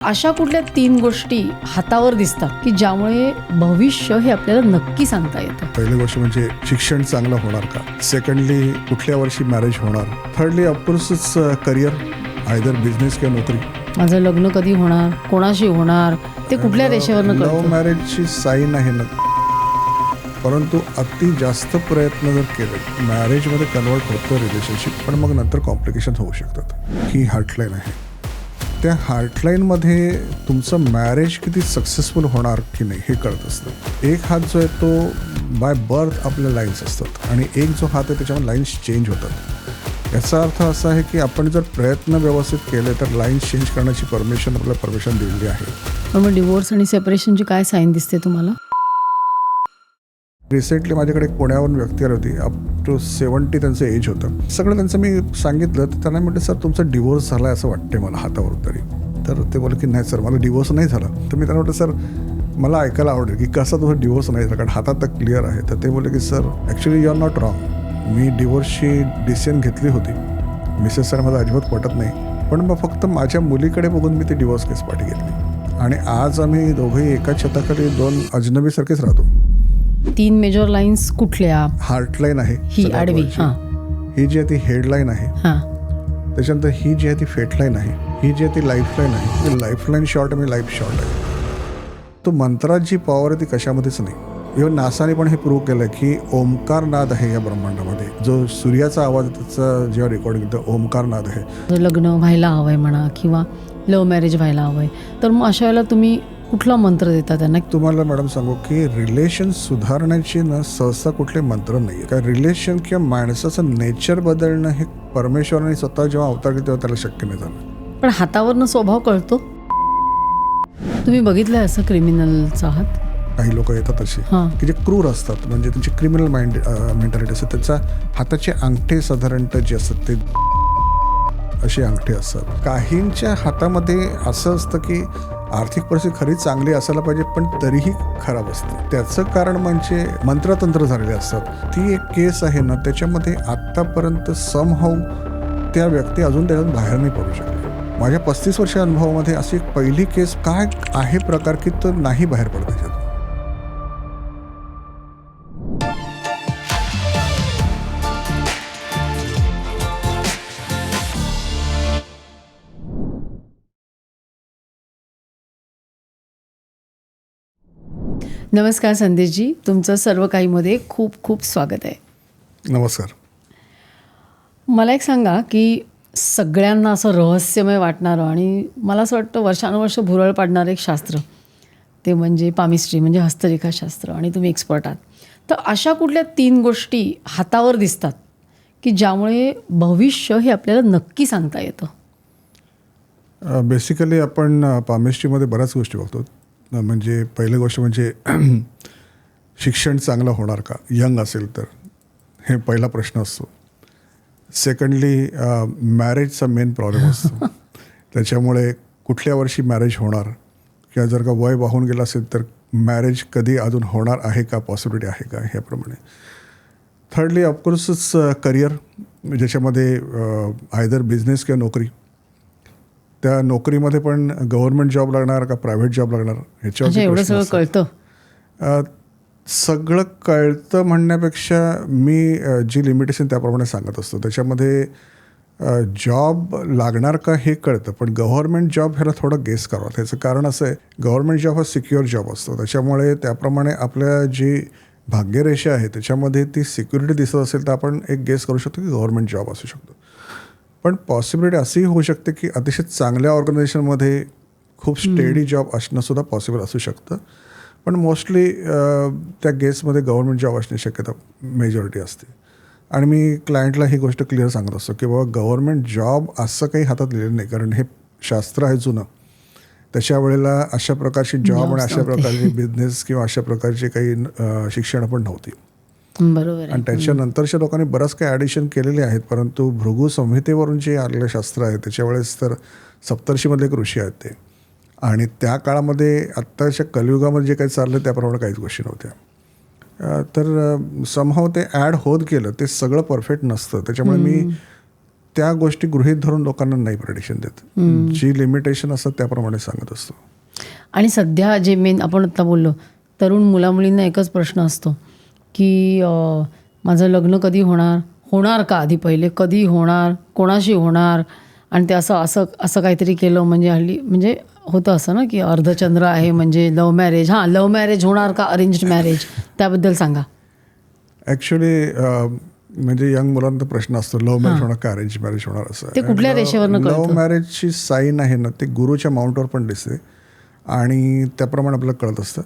अशा कुठल्या 3 गोष्टी हातावर दिसतात की ज्यामुळे भविष्य हे आपल्याला नक्की सांगता येतं? पहिली गोष्ट म्हणजे शिक्षण चांगलं होणार का, सेकंडली कुठल्या वर्षी मॅरेज होणार, थर्डली ऑफकोर्सच करिअर, आयदर बिझनेस किंवा नोकरी. माझं लग्न कधी होणार, कोणाशी होणार, ते कुठल्या रेषेवरनं लव्ह कळतं? मॅरेजची साईन आहे ना, परंतु अति जास्त प्रयत्न जर केले मॅरेजमध्ये कन्वर्ट होतं रिलेशनशिप, पण मग नंतर कॉम्प्लिकेशन होऊ शकतात. ही हार्टलाईन आहे. त्या हार्टलाईनमध्ये तुमचं मॅरेज किती सक्सेसफुल होणार की नाही हे कळत असतं. एक हात जो आहे तो बाय बर्थ आपल्या लाईन्स असतात आणि एक जो हात आहे त्याच्यामध्ये लाईन्स चेंज होतात. याचा अर्थ असा आहे की आपण जर प्रयत्न व्यवस्थित केले तर लाईन्स चेंज करण्याची आपल्याला परमिशन दिलेली आहे. पण मग डिवोर्स आणि सेपरेशनची काय साईन दिसते तुम्हाला? रिसेंटली माझ्याकडे एक पुण्यावरून व्यक्ती आली होती. अप टू 70 त्यांचं एज होतं. सगळं त्यांचं मी सांगितलं तर त्यांना म्हटलं, सर तुमचा डिवोर्स झाला आहे असं वाटतंय मला हातावरून तरी. तर ते बोलले की नाही सर, मला डिवोर्स नाही झाला. तर मी त्यांना म्हटलं, सर मला ऐकायला आवडेल की कसा तुझा डिवोर्स नाही झाला, कारण हातात तर क्लिअर आहे. तर ते बोलले की sir actually you are not wrong, मी डिवोर्सची डिसिजन घेतली होती. मिसेस सर मला अजिबात पटत नाही, पण मग फक्त माझ्या मुलीकडे बघून मी ती डिवोर्स केस पाठी घेतली आणि आज आम्ही दोघंही एका छताखाली 2 अजनबीसारखेच राहतो. 3 मेजर लाईन्स कुठल्या? हार्टलाईन आहे ही सगळ्यात आडवी, वरची. हां ही जी आहे ती हेडलाईन आहे. हां. त्याच्यानंतर ही जी आहे ती फेटलाईन आहे. ही जी आहे ती लाईफलाईन आहे. ती लाईफलाईन शॉर्ट आहे, लाईफ शॉर्ट आहे. तो मंत्रात जी पॉवर आहे ती कशामध्येच नाही. इव्हन नासाने पण हे प्रूव्ह केलं की ओमकार नाद आहे या ब्रह्मांडामध्ये. जो सूर्याचा आवाज त्याचा जेव्हा रेकॉर्डिंग होतं ओमकार नाद आहे. लग्न व्हायला हवंय म्हणा किंवा लव्ह मॅरेज व्हायला हवंय, तर मग अशा वेळेला तुम्ही कुठला मंत्र देता त्यांना? तुम्हाला मॅडम सांगू की रिलेशन सुधारण्याची ना सहसा कुठले मंत्र नाही. कारण रिलेशन किंवा माणसाचं नेचर बदलणं हे परमेश्वराने स्वतः जेव्हा अवतार घेतो तेव्हा त्याला शक्य नाही झालं. पण हातावरनं स्वभाव कळतो. तुम्ही बघितलंय असं क्रिमिनलचा हात? काही लोक येतात असे हां. की जे क्रूर असतात, म्हणजे त्यांची क्रिमिनल मेंटॅलिटी असते. त्याचा हाताचे अंगठे साधारणतः जे असतात ते असे अंगठे असतात. काहींच्या हातामध्ये असं असतं की आर्थिक परिस्थिती खरी चांगली असायला पाहिजे पण तरीही खराब असते. त्याचं कारण म्हणजे मंत्रतंत्र झालेले असतात. ती एक केस आहे ना, त्याच्यामध्ये आत्तापर्यंत समहाऊ त्या व्यक्ती अजून त्याच्यातून बाहेर नाही पडू शकले. माझ्या 35 वर्ष अनुभवामध्ये अशी एक पहिली केस काय आहे प्रकार की तो नाही बाहेर पडत त्याच्यात. नमस्कार संदेशजी, तुमचं सर्व काहीमध्ये खूप खूप स्वागत आहे. नमस्कार. मला एक सांगा की सगळ्यांना असं रहस्यमय वाटणारं आणि मला असं वाटतं वर्षानुवर्ष भुरळ पाडणारं एक शास्त्र, ते म्हणजे पामिस्ट्री, म्हणजे हस्तरेखाशास्त्र, आणि तुम्ही एक्सपर्ट आहात. तर अशा कुठल्या 3 गोष्टी हातावर दिसतात की ज्यामुळे भविष्य हे आपल्याला नक्की सांगता येतं? बेसिकली आपण पामिस्ट्रीमध्ये बऱ्याच गोष्टी बघतो. म्हणजे पहिली गोष्ट म्हणजे शिक्षण चांगलं होणार का, यंग असेल तर, हे पहिला प्रश्न असतो. सेकंडली मॅरेजचा मेन प्रॉब्लेम असतो. त्याच्यामुळे कुठल्या वर्षी मॅरेज होणार, किंवा जर का वय वाहून गेलं असेल तर मॅरेज कधी अजून होणार आहे का, पॉसिबिलिटी आहे का, ह्याप्रमाणे. थर्डली ऑफकोर्सच करिअर, ज्याच्यामध्ये आयदर बिझनेस किंवा नोकरी. त्या नोकरीमध्ये पण गव्हर्नमेंट जॉब लागणार का प्रायव्हेट जॉब लागणार, ह्याच्यावर एवढं सगळं कळतं? सगळं कळतं म्हणण्यापेक्षा मी जी लिमिटेशन त्याप्रमाणे सांगत असतो. त्याच्यामध्ये जॉब लागणार का हे कळतं, पण गव्हर्नमेंट जॉब ह्याला थोडं गेस करावं. त्याचं कारण असं आहे, गव्हर्नमेंट जॉब हा सिक्युअर जॉब असतो. त्याच्यामुळे त्याप्रमाणे आपल्या जी भाग्यरेषा आहे त्याच्यामध्ये ती सिक्युरिटी दिसत असेल तर आपण एक गेस करू शकतो की गव्हर्नमेंट जॉब असू शकतो. पण पॉसिबिलिटी अशीही होऊ शकते की अतिशय चांगल्या ऑर्गनायझेशनमध्ये खूप स्टेडी जॉब असणंसुद्धा पॉसिबल असू शकतं. पण मोस्टली त्या गेसमध्ये गव्हर्नमेंट जॉब असण्याची शक्यता मेजॉरिटी असते. आणि मी क्लायंटला ही गोष्ट क्लिअर सांगत असतो की बाबा गव्हर्नमेंट जॉब असं काही हातात लिहिलेलं नाही, कारण हे शास्त्र आहे जुनं. त्याच्या वेळेला अशा प्रकारची जॉब आणि अशा प्रकारचे बिझनेस किंवा अशा प्रकारचे काही शिक्षण पण नव्हती. बरोबर. आणि त्याच्यानंतरच्या लोकांनी बरंच काही ॲडिशन केलेले आहेत, परंतु भृगू संहितेवरून जे आलेलं शास्त्र आहे त्याच्यावेळेस तर सप्तर्षीमधले एक ऋषी आहेत ते, आणि त्या काळामध्ये आत्ताच्या कलियुगामध्ये जे काही चाललं त्याप्रमाणे काहीच गोष्टी नव्हत्या. तर समहाव ते ॲड होत गेलं. ते सगळं परफेक्ट नसतं. त्याच्यामुळे मी त्या गोष्टी गृहीत धरून लोकांना नाही प्रेडिक्शन देत. जी लिमिटेशन असतात त्याप्रमाणे सांगत असतो. आणि सध्या जे मेन आपण आत्ता बोललो, तरुण मुलामुलींना एकच प्रश्न असतो की माझं लग्न कधी होणार का, आधी पहिले कधी होणार, कोणाशी होणार, आणि ते असं असं असं काहीतरी केलं म्हणजे हल्ली म्हणजे होतं असं ना की अर्धचंद्र आहे म्हणजे लव्ह मॅरेज. हां, लव्ह मॅरेज होणार का अरेंज्ड मॅरेज, त्याबद्दल सांगा. ॲक्च्युली म्हणजे यंग मुलांचा प्रश्न असतो लव्ह मॅरेज होणार का अरेंज मॅरेज होणार असं. ते कुठल्या रेषेवरनं कळतं? लव्ह मॅरेजची साईन आहे ना ती गुरुच्या माउंटवर पण दिसते आणि त्याप्रमाणे आपल्याला कळत असतं.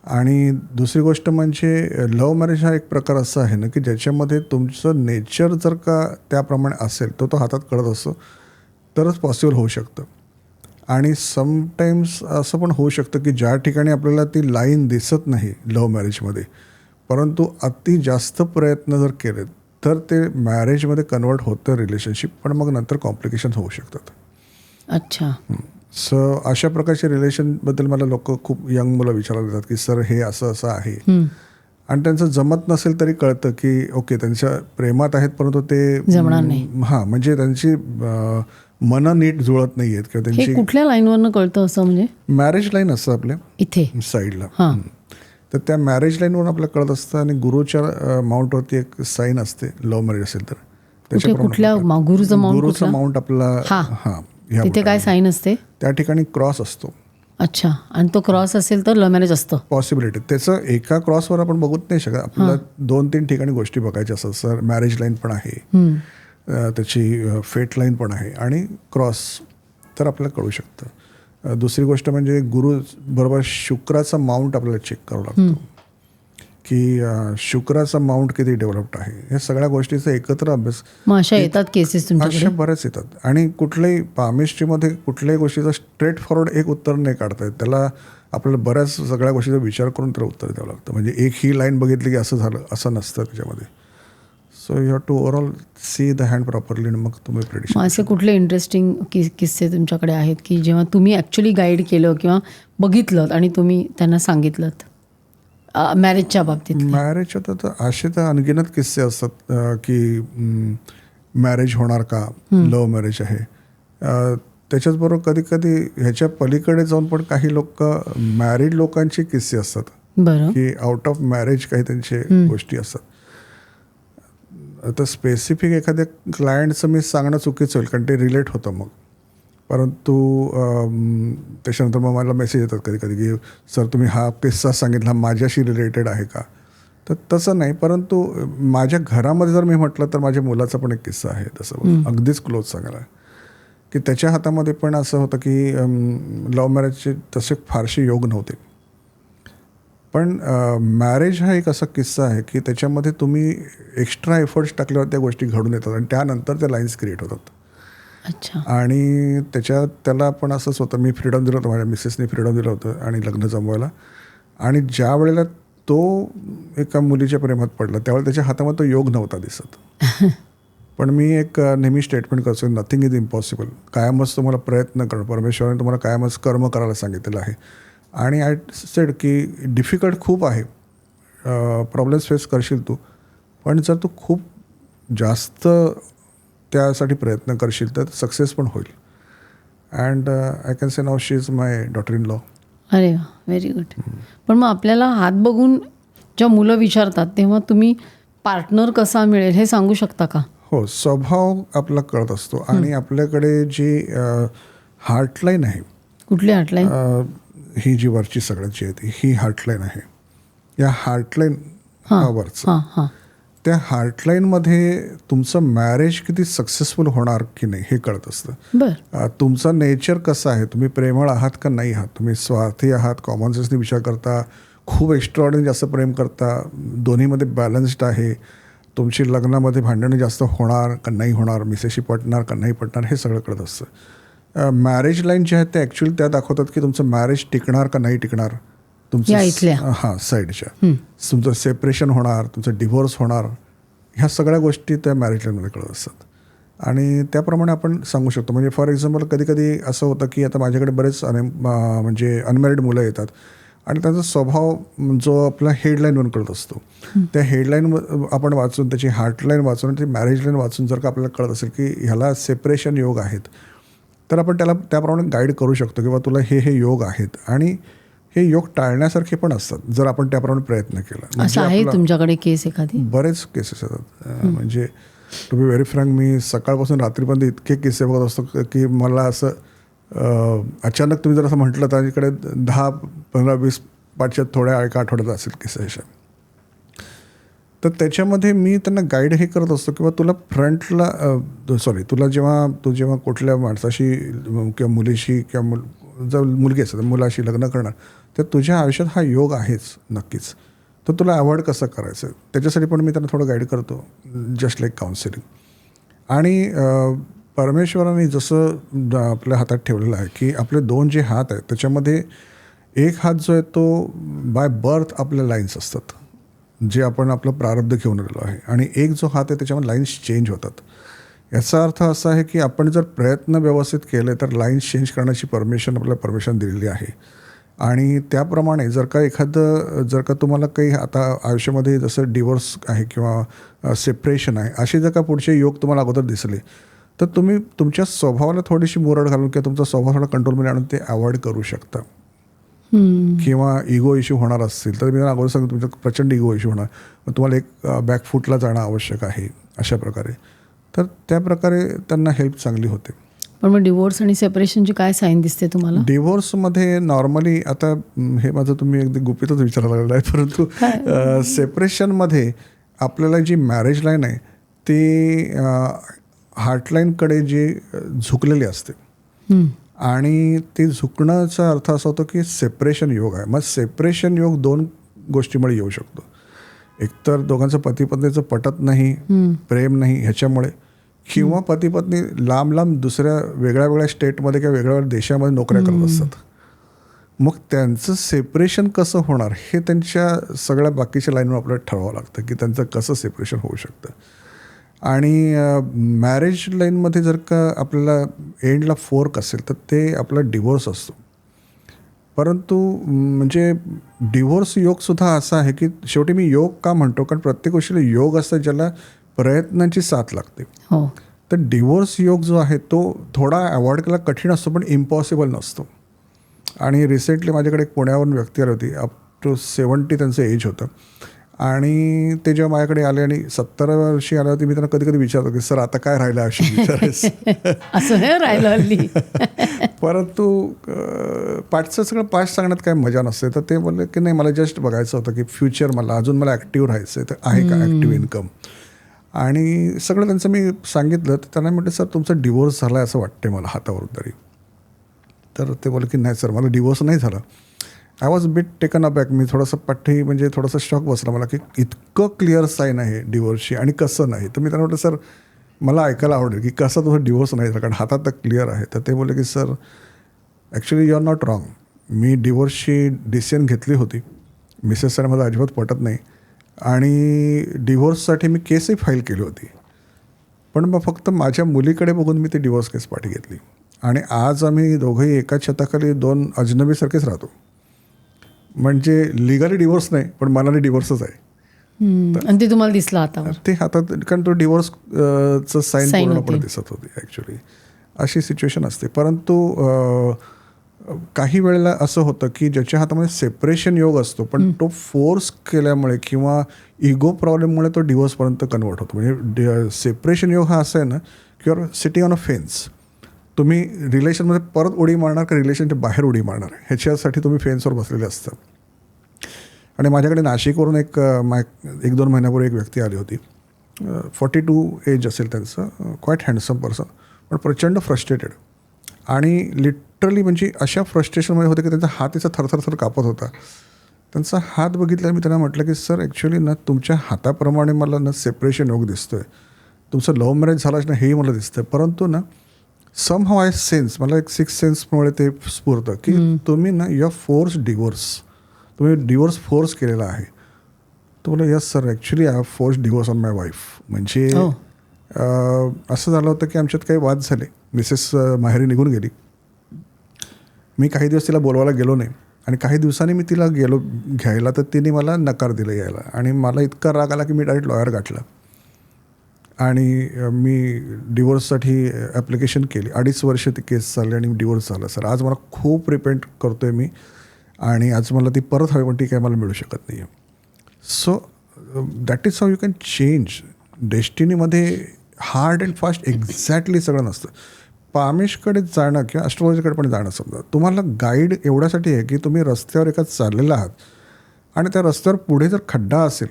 आणि दुसरी गोष्ट म्हणजे लव्ह मॅरेज हा एक प्रकार असा आहे ना की ज्याच्यामध्ये तुमचं नेचर जर का त्याप्रमाणे असेल तो हातात कळत असतो तरच पॉसिबल होऊ शकतं. आणि समटाईम्स असं पण होऊ शकतं की ज्या ठिकाणी आपल्याला ती लाईन दिसत नाही लव्ह मॅरेजमध्ये, परंतु अति जास्त प्रयत्न जर केले तर ते मॅरेजमध्ये कन्वर्ट होतं रिलेशनशिप, पण मग नंतर कॉम्प्लिकेशन होऊ शकतात. अच्छा. सो अशा प्रकारच्या रिलेशनबद्दल मला लोक खूप यंग मुलं विचारायला येतात की सर हे असं असं आहे, आणि त्यांचं जमत नसेल तरी कळतं की ओके त्यांच्या प्रेमात आहेत परंतु ते जमणार नाही. हां, म्हणजे त्यांची मनं नीट जुळत नाही आहेत किंवा हे त्यांची कुठल्या लाईनवरनं कळतं असं म्हणजे? मॅरेज लाईन असतं आपल्या इथे साईडला. हां. तर त्या मॅरेज लाईनवरून आपल्याला कळत असतं आणि गुरुच्या माउंटवरती एक साईन असते लव्ह मॅरेज असेल तर कुठल्या गुरुचं माउंट? गुरुचं माउंट आपला हां, तिथे काय साईन असते? त्या ठिकाणी क्रॉस असतो. अच्छा. आणि तो क्रॉस असेल तर लव्ह मॅरेज असतं? पॉसिबिलिटी त्याचं एका क्रॉसवर आपण बघूच नाही शकत. आपल्याला 2-3 ठिकाणी गोष्टी बघायच्या असतात. सर मॅरेज लाईन पण आहे, त्याची फेट लाईन पण आहे आणि क्रॉस, तर आपल्याला कळू शकतं. दुसरी गोष्ट म्हणजे गुरु बरोबर शुक्राचा माउंट आपल्याला चेक करावा लागतो की शुक्राचा माउंट किती डेव्हलप्ड आहे. या सगळ्या गोष्टीचा एकत्र अभ्यास. मग अशा येतात केसेस तुमच्याकडे? अशा बऱ्याच येतात. आणि कुठल्याही पामिस्ट्रीमध्ये कुठल्याही गोष्टीचं स्ट्रेट फॉरवर्ड एक उत्तर नाही काढता येत. त्याला आपल्याला बऱ्याच सगळ्या गोष्टीचा विचार करून त्याला उत्तर द्यावं लागतं. म्हणजे एक ही लाईन बघितली की असं झालं असं नसतं त्याच्यामध्ये. So you have to overall see the hand properly आणि मग तुम्ही प्रेडिक्शन. मग असे कुठले इंटरेस्टिंग किस्से तुमच्याकडे आहेत की जेव्हा तुम्ही ॲक्च्युली गाईड केलं किंवा बघितलं आणि तुम्ही त्यांना सांगितलं मॅरेजच्या बाबतीत? मॅरेजच्या तर असे तर अनगिनत किस्से असतात की मॅरेज होणार का, लव्ह मॅरेज आहे. त्याच्याचबरोबर कधी कधी ह्याच्या पलीकडे जाऊन पण काही लोक मॅरिड लोकांचे किस्से असतात. बरं. की आउट ऑफ मॅरेज काही त्यांचे गोष्टी असतात. आता स्पेसिफिक एखाद्या क्लायंटचं मी सांगणं चुकीचं होईल कारण ते रिलेट होतं मग, परंतु त्याच्यानंतर मग मला मेसेज येतात कधी कधी की सर तुम्ही हा किस्सा सांगितला माझ्याशी रिलेटेड आहे का. तर तसं नाही, परंतु माझ्या घरामध्ये जर मी म्हटलं तर माझ्या मुलाचा पण एक किस्सा आहे तसं अगदीच क्लोज सांगायला, की त्याच्या हातामध्ये पण असं होतं की लव्ह मॅरेजचे तसे फारसे योग नव्हते, पण मॅरेज हा एक असा किस्सा आहे की त्याच्यामध्ये तुम्ही एक्स्ट्रा एफर्ट्स टाकल्यावर त्या गोष्टी घडून येतात आणि त्यानंतर त्या लाईन्स क्रिएट होतात. अच्छा. आणि त्याला पण असंच होतं. मी फ्रीडम दिलं होतं, माझ्या मिसेसने फ्रीडम दिलं होतं आणि लग्न जमवायला. आणि ज्या वेळेला तो एका मुलीच्या प्रेमात पडला त्यावेळेला त्याच्या हातामध्ये तो योग नव्हता दिसत. पण मी एक नेहमी स्टेटमेंट करतो, नथिंग इज इम्पॉसिबल. कायमच तुम्हाला प्रयत्न करणं, परमेश्वराने तुम्हाला कायमच कर्म करायला सांगितलेलं आहे. आणि आय सेड की डिफिकल्ट खूप आहे, प्रॉब्लेम्स फेस करशील तू, पण जर तू खूप जास्त त्यासाठी प्रयत्न करशील तर सक्सेस पण होईल. And I can say now she is my daughter in law. अरे वा, व्हेरी गुड. पण मग आपल्याला हात बघून जेव्हा मुलं विचारतात तेव्हा तुम्ही पार्टनर कसा मिळेल हे सांगू शकता का? हो, स्वभाव आपला कळत असतो. आणि आपल्याकडे जी हार्टलाईन आहे. कुठली हार्टलाईन? ही जी वरची सगळ्यांची आहे ही हार्टलाईन आहे. या हार्टलाईन वरचं त्या हार्टलाईनमध्ये तुमचं मॅरेज किती सक्सेसफुल होणार की नाही हे कळत असतं. बरं. तुमचं नेचर कसं आहे, तुम्ही प्रेमळ आहात का नाही आहात, तुम्ही स्वार्थी आहात, कॉमन सेन्सने विचार करता, खूप एक्स्ट्राऑर्डिनरी जास्त प्रेम करता, दोन्हीमध्ये बॅलन्स्ड आहे, तुमची लग्नामध्ये भांडणं जास्त होणार का नाही होणार, मिसेसशी पटणार का नाही पटणार, हे सगळं कळत असतं. मॅरेज लाईन जे आहेत ते ॲक्च्युअली त्या दाखवतात की तुमचं मॅरेज टिकणार का नाही टिकणार, तुमचं साईडच्या तुमचं सेपरेशन होणार, तुमचं डिव्होर्स होणार, ह्या सगळ्या गोष्टी त्या मॅरेज लाईनमध्ये कळत असतात. आणि त्याप्रमाणे आपण सांगू शकतो. म्हणजे फॉर एक्झाम्पल कधी कधी असं होतं की आता माझ्याकडे बरेच म्हणजे अनमॅरिड मुलं येतात आणि त्यांचा स्वभाव जो आपला हेडलाईनवर कळत असतो, त्या हेडलाईन आपण वाचून त्याची हार्टलाईन वाचून ती मॅरेज लाईन वाचून जर का आपल्याला कळत असेल की ह्याला सेपरेशन योग आहेत, तर आपण त्याला त्याप्रमाणे गाईड करू शकतो किंवा तुला हे योग आहेत. आणि हे योग टाळण्यासारखे पण असतात जर आपण त्याप्रमाणे प्रयत्न केला. असं आहे तुमच्याकडे केस एखादी? बरेच केसेस येतात. म्हणजे टू बी व्हेरी फ्रँक, मी सकाळपासून रात्रीपर्यंत इतके किस्से बघत असतो की मला असं अचानक तुम्ही जर असं म्हटलं तर इकडे 10, 15, 20 पाठच्या थोड्या एका आठवड्यात असेल किस्से अशा. तर त्याच्यामध्ये मी त्यांना गाईड हे करत असतो किंवा तुला फ्रंटला तुला जेव्हा कुठल्या माणसाशी किंवा मुलीशी किंवा जर मुलगी असेल तर मुलाशी लग्न करणार, तर तुझ्या आयुष्यात हा योग आहेच नक्कीच. तर तुला अवॉइड कसं करायचं त्याच्यासाठी पण मी त्यांना थोडं गाईड करतो, जस्ट लाईक काउन्सिलिंग. आणि परमेश्वराने जसं आपल्या हातात ठेवलेलं आहे की आपले 2 जे हात आहेत त्याच्यामध्ये एक हात जो आहे तो बाय बर्थ आपल्या लाईन्स असतात, जे आपण आपलं प्रारब्ध घेऊन आलेलो आहे, आणि एक जो हात आहे त्याच्यामध्ये लाईन्स चेंज होतात. याचा अर्थ असा आहे की आपण जर प्रयत्न व्यवस्थित केले तर लाईन्स चेंज करण्याची आपल्याला परमिशन दिलेली आहे. आणि त्याप्रमाणे जर का तुम्हाला काही आता आयुष्यामध्ये जसं डिवोर्स आहे किंवा सेपरेशन आहे, असे जर का पुढचे योग तुम्हाला अगोदर दिसले, तर तुम्ही तुमच्या स्वभावाला थोडीशी मुरड घालून किंवा तुमचा स्वभाव थोडा कंट्रोलमध्ये आणून ते अवॉइड करू शकता. किंवा इगो इश्यू होणार असतील तर मी त्यांना अगोदर सांगतो तुमचा प्रचंड इगो इश्यू होणार, मग तुम्हाला एक बॅकफूटला जाणं आवश्यक आहे अशा प्रकारे. तर त्या प्रकारे त्यांना हेल्प चांगली होते. पण मग डिवोर्स आणि सेपरेशनची काय साईन दिसते तुम्हाला? डिवोर्समध्ये नॉर्मली आता हे माझं तुम्ही अगदी गुपितच विचारायला लागलं आहे, परंतु सेपरेशनमध्ये आपल्याला जी मॅरेज लाईन आहे ती हार्टलाईनकडे जी झुकलेली असते, आणि ते झुकण्याचा अर्थ असा होतो की सेपरेशन योग आहे. मग सेपरेशन योग 2 गोष्टीमुळे येऊ शकतो. एकतर दोघांचं पती पत्नीचं पटत नाही, प्रेम नाही ह्याच्यामुळे, किंवा पती पत्नी लांब दुसऱ्या वेगळ्या स्टेटमध्ये किंवा वेगळ्या देशामध्ये नोकऱ्या करत असतात. मग त्यांचं सेपरेशन कसं होणार हे त्यांच्या सगळ्या बाकीच्या लाईनवर आपल्याला ठरवावं लागतं की त्यांचं कसं सेपरेशन होऊ शकतं. आणि मॅरेज लाईनमध्ये जर का आपल्याला एंडला फोर्क असेल तर ते आपला डिवोर्स असतो. परंतु म्हणजे डिवोर्स योगसुद्धा असा आहे की शेवटी मी योग का म्हणतो, कारण प्रत्येक गोष्टीला योग असतं ज्याला प्रयत्नांची साथ लागते. हो. तर डिवोर्स योग जो आहे तो थोडा अवॉइड करायला कठीण असतो पण इम्पॉसिबल नसतो. आणि रिसेंटली माझ्याकडे एक पुण्यावरून व्यक्ती आली होती, अप टू 70 त्यांचं एज होतं, आणि ते जेव्हा माझ्याकडे आले आणि 70 वर्षी आले होते, मी त्यांना कधी कधी विचारतो की सर आता काय राहिलं अशी विचारायचं असं हे राहिलं हल्ली. परंतु पाठचं सगळं पास्ट सांगण्यात काय मजा नसते. तर ते बोलले की नाही, मला जस्ट बघायचं होतं की फ्युचर अजून मला ॲक्टिव्ह राहायचं आहे, तर आहे का ॲक्टिव्ह इन्कम. आणि सगळं त्यांचं मी सांगितलं, तर त्यांना म्हटलं सर तुमचा डिवोर्स झाला आहे असं वाटते मला हातावरून तरी. तर ते बोलले की नाही सर मला डिवोर्स नाही झाला. I was bit taken aback. मी थोडासा शॉक बसला मला की इतकं क्लिअर साईन आहे डिवोर्सची आणि कसं नाही. तर मी त्यांना म्हटलं सर मला ऐकायला आवडेल की कसं तुझं डिवोर्स नाही झाला, कारण हातात तर क्लिअर आहे. तर ते बोलले की sir actually you are not wrong. मी डिवोर्सची डिसिजन घेतली होती, मिसेस मला अजिबात पटत नाही, आणि डिवोर्ससाठी मी केसही फाईल केली होती, पण मग फक्त माझ्या मुलीकडे बघून मी ती डिवोर्स केस पाठी घेतली. आणि आज आम्ही दोघंही एकाच छताखाली 2 अजनबीसारखेच राहतो. म्हणजे लिगली डिवोर्स नाही पण मनाने डिवोर्सच आहे. आणि ते तुम्हाला दिसलं आता ते हातात, कारण तो डिवोर्सचं साईन पूर्णपणे दिसत होती ॲक्च्युली. अशी सिच्युएशन असते. परंतु काही वेळेला असं होतं की ज्याच्या हातामध्ये सेपरेशन योग असतो पण तो फोर्स केल्यामुळे किंवा इगो प्रॉब्लेममुळे तो डिवोर्सपर्यंत कन्वर्ट होतो. म्हणजे सेपरेशन योग हा असा आहे ना की you're sitting on a fence. तुम्ही रिलेशनमध्ये परत उडी मारणार का रिलेशनच्या बाहेर उडी मारणार ह्याच्यासाठी तुम्ही फेन्सवर बसलेले असतात. आणि माझ्याकडे नाशिकवरून एक 1-2 महिन्यापूर्वी एक व्यक्ती आली होती. 42 एज असेल त्यांचं, क्वाईट हँडसम पर्सन, पण प्रचंड फ्रस्ट्रेटेड. आणि लिटरली म्हणजे अशा फ्रस्ट्रेशनमध्ये होते की त्यांचा हात त्याचा थरथर कापत होता. त्यांचा हात बघितल्यावर मी त्यांना म्हटलं की सर ॲक्च्युली ना तुमच्या हाताप्रमाणे मला ना सेपरेशन योग दिसतो आहे. तुमचं लव्ह मॅरेज झालंच ना हेही मला दिसतं आहे, परंतु ना सम हाव आय सेन्स, मला एक 6th सेन्समुळे ते स्फुरतं की तुम्ही ना यू फोर्स डिवोर्स, तुम्ही डिवोर्स फोर्स केलेला आहे. तो बोला yes sir actually I have force divorce on my wife. म्हणजे असं झालं होतं की आमच्यात काही वाद झाले, मिसेस माहेरी निघून गेली. मी काही दिवस तिला बोलवायला गेलो नाही आणि काही दिवसांनी मी तिला गेलो घ्यायला तर तिने मला नकार दिला यायला आणि मला इतका राग आला की मी डायरेक्ट लॉयर गाठला आणि मी डिवोर्ससाठी ॲप्लिकेशन केली. 2.5 वर्ष ती केस चालली आणि डिवोर्स झाला. सर आज मला खूप रिपेंट करतो आहे मी आणि आज मला ती परत हवी पण ती काय मला मिळू शकत नाही आहे. So that is how you can change. डेस्टिनीमध्ये हार्ड अँड फास्ट एक्झॅक्टली सगळं नसतं. पामेशकडे जाणं किंवा ॲस्ट्रॉलॉजीकडे पण जाणं समजा तुम्हाला गाईड एवढ्यासाठी आहे की तुम्ही रस्त्यावर एका चाललेला आहात आणि त्या रस्त्यावर पुढे जर खड्डा असेल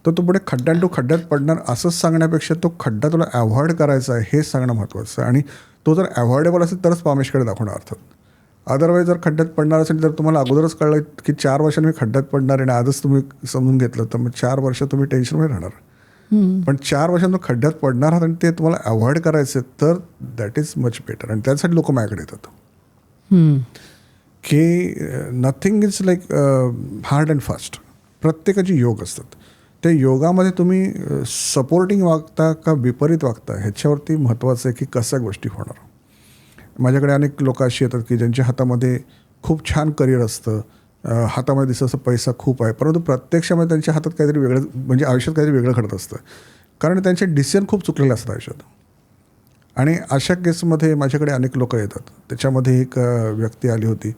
तर तो पुढे खड्ड्यात खड्ड्यात पडणार असंच सांगण्यापेक्षा तो खड्डा तुला अव्हॉइड करायचा आहे हे सांगणं महत्त्वाचं आहे. आणि तो जर अव्हॉइडेबल असेल तरच पामेशकडे दाखवणार अर्थात. अदरवाईज जर खड्ड्यात पडणार असेल तर तुम्हाला अगोदरच कळलं की 4 वर्षांनी मी खड्ड्यात पडणार आणि आजच तुम्ही समजून घेतलं तर मग 4 वर्ष तुम्ही टेन्शनमध्ये राहणार. पण 4 वर्षांत खड्ड्यात पडणार आहात आणि ते तुम्हाला अव्हॉइड करायचे तर दॅट इज मच बेटर. आणि त्यासाठी लोक माझ्याकडे येतात की nothing is like hard and fast. प्रत्येकाची योग असतात. त्या योगामध्ये तुम्ही सपोर्टिंग वागता का विपरीत वागता ह्याच्यावरती महत्त्वाचं आहे की कशा गोष्टी होणार. माझ्याकडे अनेक लोक अशी येतात की ज्यांच्या हातामध्ये खूप छान करिअर असतं, हातामध्ये दिसतं असं पैसा खूप आहे, परंतु प्रत्यक्षामध्ये त्यांच्या हातात काहीतरी वेगळं म्हणजे आयुष्यात काहीतरी वेगळं घडत असतं कारण त्यांचे डिसिजन खूप चुकलेले असतात आयुष्यात. आणि अशा केसमध्ये माझ्याकडे अनेक लोक येतात. त्याच्यामध्ये एक व्यक्ती आली होती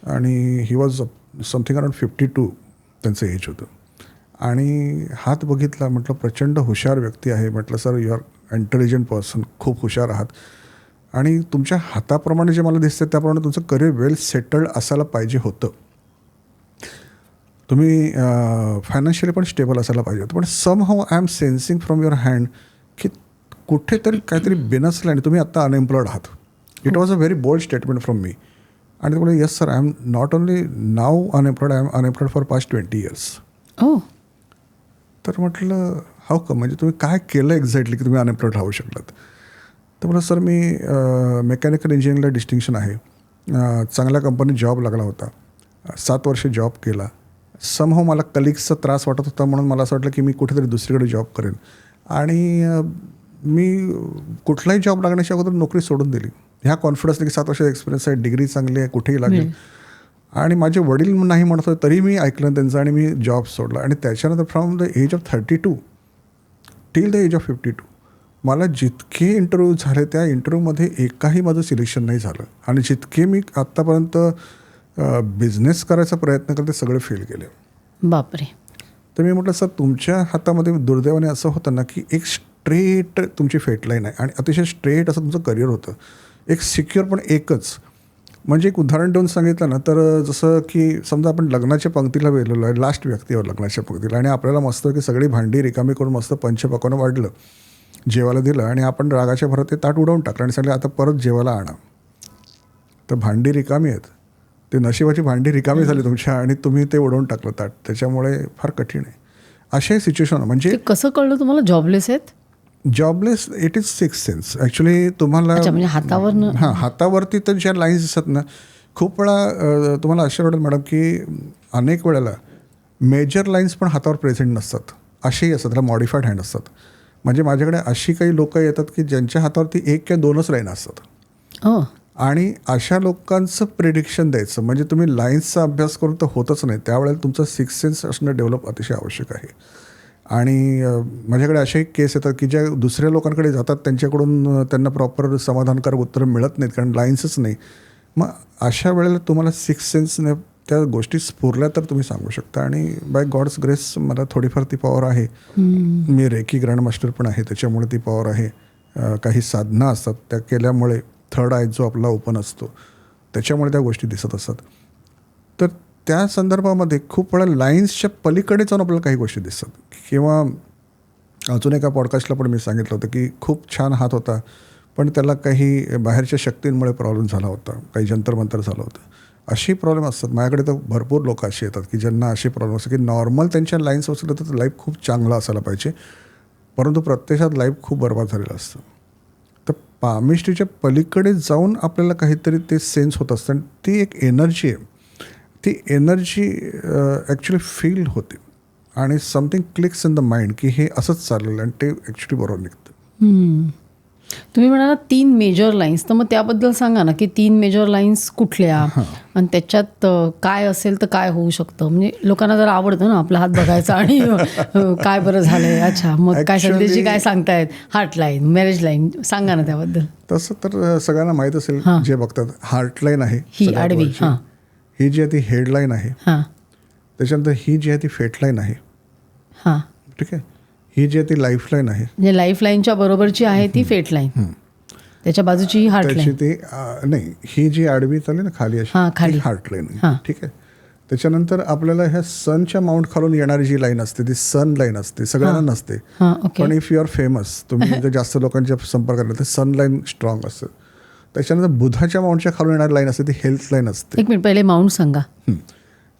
आणि ही वॉज समथिंग अराउंड 52 त्यांचं एज होतं. आणि हात बघितला म्हटलं प्रचंड हुशार व्यक्ती आहे. म्हटलं sir you are intelligent person, खूप हुशार आहात आणि तुमच्या हाताप्रमाणे जे मला दिसतं त्याप्रमाणे तुमचं करिअर वेल सेटल्ड असायला पाहिजे होतं. तुम्ही फायनान्शियली पण स्टेबल असायला पाहिजे होतं. पण somehow I am sensing from your hand की कुठेतरी काहीतरी बिनसलं आणि तुम्ही आत्ता अनएम्प्लॉयड आहात. It was a very bold statement from me. आणि ते बोलले yes sir I am not only now unemployed, I am unemployed for past 20 years. तर म्हटलं हाऊ कम, म्हणजे तुम्ही काय केलं एक्झॅक्टली की तुम्ही अनएम्प्लॉयड राहू शकलात. तर म्हटलं सर मी मेकॅनिकल इंजिनिअरिंगला डिस्टिंक्शन आहे, चांगल्या कंपनीत जॉब लागला होता, 7 वर्ष जॉब केला. समहाऊ मला कलिग्सचा त्रास वाटत होता म्हणून मला असं वाटलं की मी कुठेतरी दुसरीकडे जॉब करेन आणि मी कुठलाही जॉब लागण्याच्या अगोदर नोकरी सोडून दिली. ह्या कॉन्फिडन्सने की 7 वर्षाचा एक्सपिरियन्स आहे, डिग्री चांगली आहे, कुठेही लागेल. आणि माझे वडील नाही म्हणत होते तरी मी ऐकलं त्यांचं आणि मी जॉब सोडला. आणि त्याच्यानंतर from the age of 32 till the age of 52 मला जितके इंटरव्ह्यू झाले त्या इंटरव्ह्यूमध्ये एकाही माझं सिलेक्शन नाही झालं. आणि जितके मी आत्तापर्यंत बिझनेस करायचा प्रयत्न करते सगळे फेल केले. बापरे. तर मी म्हटलं सर तुमच्या हातामध्ये दुर्दैवाने असं होतं ना की एक स्ट्रेट तुमची फेटलाईन आहे आणि अतिशय स्ट्रेट असं तुमचं करिअर होतं, एक सिक्युअर पण एकच. म्हणजे एक उदाहरण देऊन सांगितलं ना तर जसं की समजा आपण लग्नाच्या पंक्तीला गेलेलो आहे, लास्ट व्यक्तीवर लग्नाच्या पंक्तीला, आणि आपल्याला मस्त की सगळी भांडी रिकामी करून मस्त पंचपक्वानं वाढलं, जेवायला दिलं आणि आपण रागाच्या भरात ते ताट उडवून टाकलं आणि सांगितलं आता परत जेवायला आणा. तर भांडी रिकामी आहेत, ते नशिबाची भांडी रिकामी झाली तुमच्या आणि तुम्ही ते उडवून टाकलं ताट. त्याच्यामुळे फार कठीण आहे अशा सिच्युएशन. म्हणजे कसं कळलं तुम्हाला जॉबलेस आहेत? Jobless it is six sense actually. तुम्हाला म्हणजे हातावर हातावरती तर ज्या लाईन्स दिसतात ना, खूप वेळा तुम्हाला आश्चर्य वाटेल मॅडम की अनेक वेळेला मेजर लाईन्स पण हातावर प्रेझेंट नसतात, असेही असतात, त्याला मॉडिफाईड हँड असतात. म्हणजे माझ्याकडे अशी काही लोकं येतात की ज्यांच्या हातावरती 1 किंवा 2च लाईन असतात. आणि अशा लोकांचं प्रिडिक्शन द्यायचं म्हणजे तुम्ही लाईन्सचा अभ्यास करून तर होतच नाही, त्यावेळेला तुमचं सिक्स सेन्स असणं डेव्हलप अतिशय आवश्यक आहे. आणि माझ्याकडे असे केस येतात की ज्या दुसऱ्या लोकांकडे जातात त्यांच्याकडून त्यांना प्रॉपर समाधानकारक उत्तरं मिळत नाहीत कारण लाईन्सच नाही. मग अशा वेळेला तुम्हाला सिक्स सेन्सने त्या गोष्टी स्फुरल्या तर तुम्ही सांगू शकता. आणि बाय गॉड्स ग्रेस मला थोडीफार ती पॉवर आहे. मी रेकी ग्रँडमास्टर पण आहे, त्याच्यामुळे ती पॉवर आहे. काही साधना असतात त्या केल्यामुळे थर्ड आय जो आपला ओपन असतो त्याच्यामुळे त्या गोष्टी दिसत असतात. तर त्या संदर्भामध्ये खूप वेळा लाईन्सच्या पलीकडे जाऊन आपल्याला काही गोष्टी दिसतात. किंवा अजून एका पॉडकास्टला पण मी सांगितलं होतं की खूप छान हात होता पण त्याला काही बाहेरच्या शक्तींमुळे प्रॉब्लेम झाला होता, काही जंतरमंतर झालं होतं. अशी प्रॉब्लेम असतात. माझ्याकडे तर भरपूर लोक अशी येतात की ज्यांना असे प्रॉब्लेम असतात की नॉर्मल त्यांच्या लाईन्स असलं तर लाईफ खूप चांगलं असायला पाहिजे परंतु प्रत्यक्षात लाईफ खूप बरबाद झालेलं असतं. तर पामिस्ट्रीच्या पलीकडे जाऊन आपल्याला काहीतरी ते सेन्स होत असतं आणि ती एक एनर्जी आहे. ती एनर्जी ॲक्च्युली फील होते आणि something clicks in the mind की हे असंच चाललेलं आणि ते ॲक्च्युली बरोबर निघतं. तुम्ही म्हणाला 3 मेजर लाईन्स, तर मग त्याबद्दल सांगा ना, की 3 मेजर लाईन्स कुठल्या आणि त्याच्यात काय असेल तर काय होऊ शकतं. म्हणजे लोकांना जरा आवडतं ना आपला हात बघायचा आणि काय बरं झालंय, अच्छा मग काय संदेशी काय सांगतायत, हार्ट लाईन, मॅरेज लाईन, सांगा ना त्याबद्दल. तसं तर सगळ्यांना माहीत असेल जे बघतात, हार्टलाईन आहे ही सगळ्यात आडवी, वरची. हां ही जी आहे ती हेडलाईन आहे. हां त्याच्यानंतर ही जी आहे ती फेटलाईन आहे. हां ठीक आहे. ही जी आहे ती लाईफलाईन आहे. म्हणजे लाईफ लाईनच्या बरोबरची आहे ती फेट लाईन, त्याच्या बाजूची ही हार्ट त्याची लाईन. ती नाही, ही जी आडवी चालली ना खाली हां, अशी, खाली. ती हार्टलाईन हां. आहे. ठीक आहे. त्याच्यानंतर आपल्याला ह्या सनच्या माउंट खालून येणारी जी लाईन असते ती सन लाईन असते, सगळ्यांना नसते. हां ओके. पण इफ यू आर फेमस, तुम्ही म्हणजे जास्त लोकांच्या संपर्कात आले तर सन लाईन स्ट्रॉंग असते. त्याच्यानंतर बुधाच्या माउंटच्या खालून येणारी लाईन असते ती हेल्थ लाईन असते. एक मिनिट, पहिले माउंट सांगा.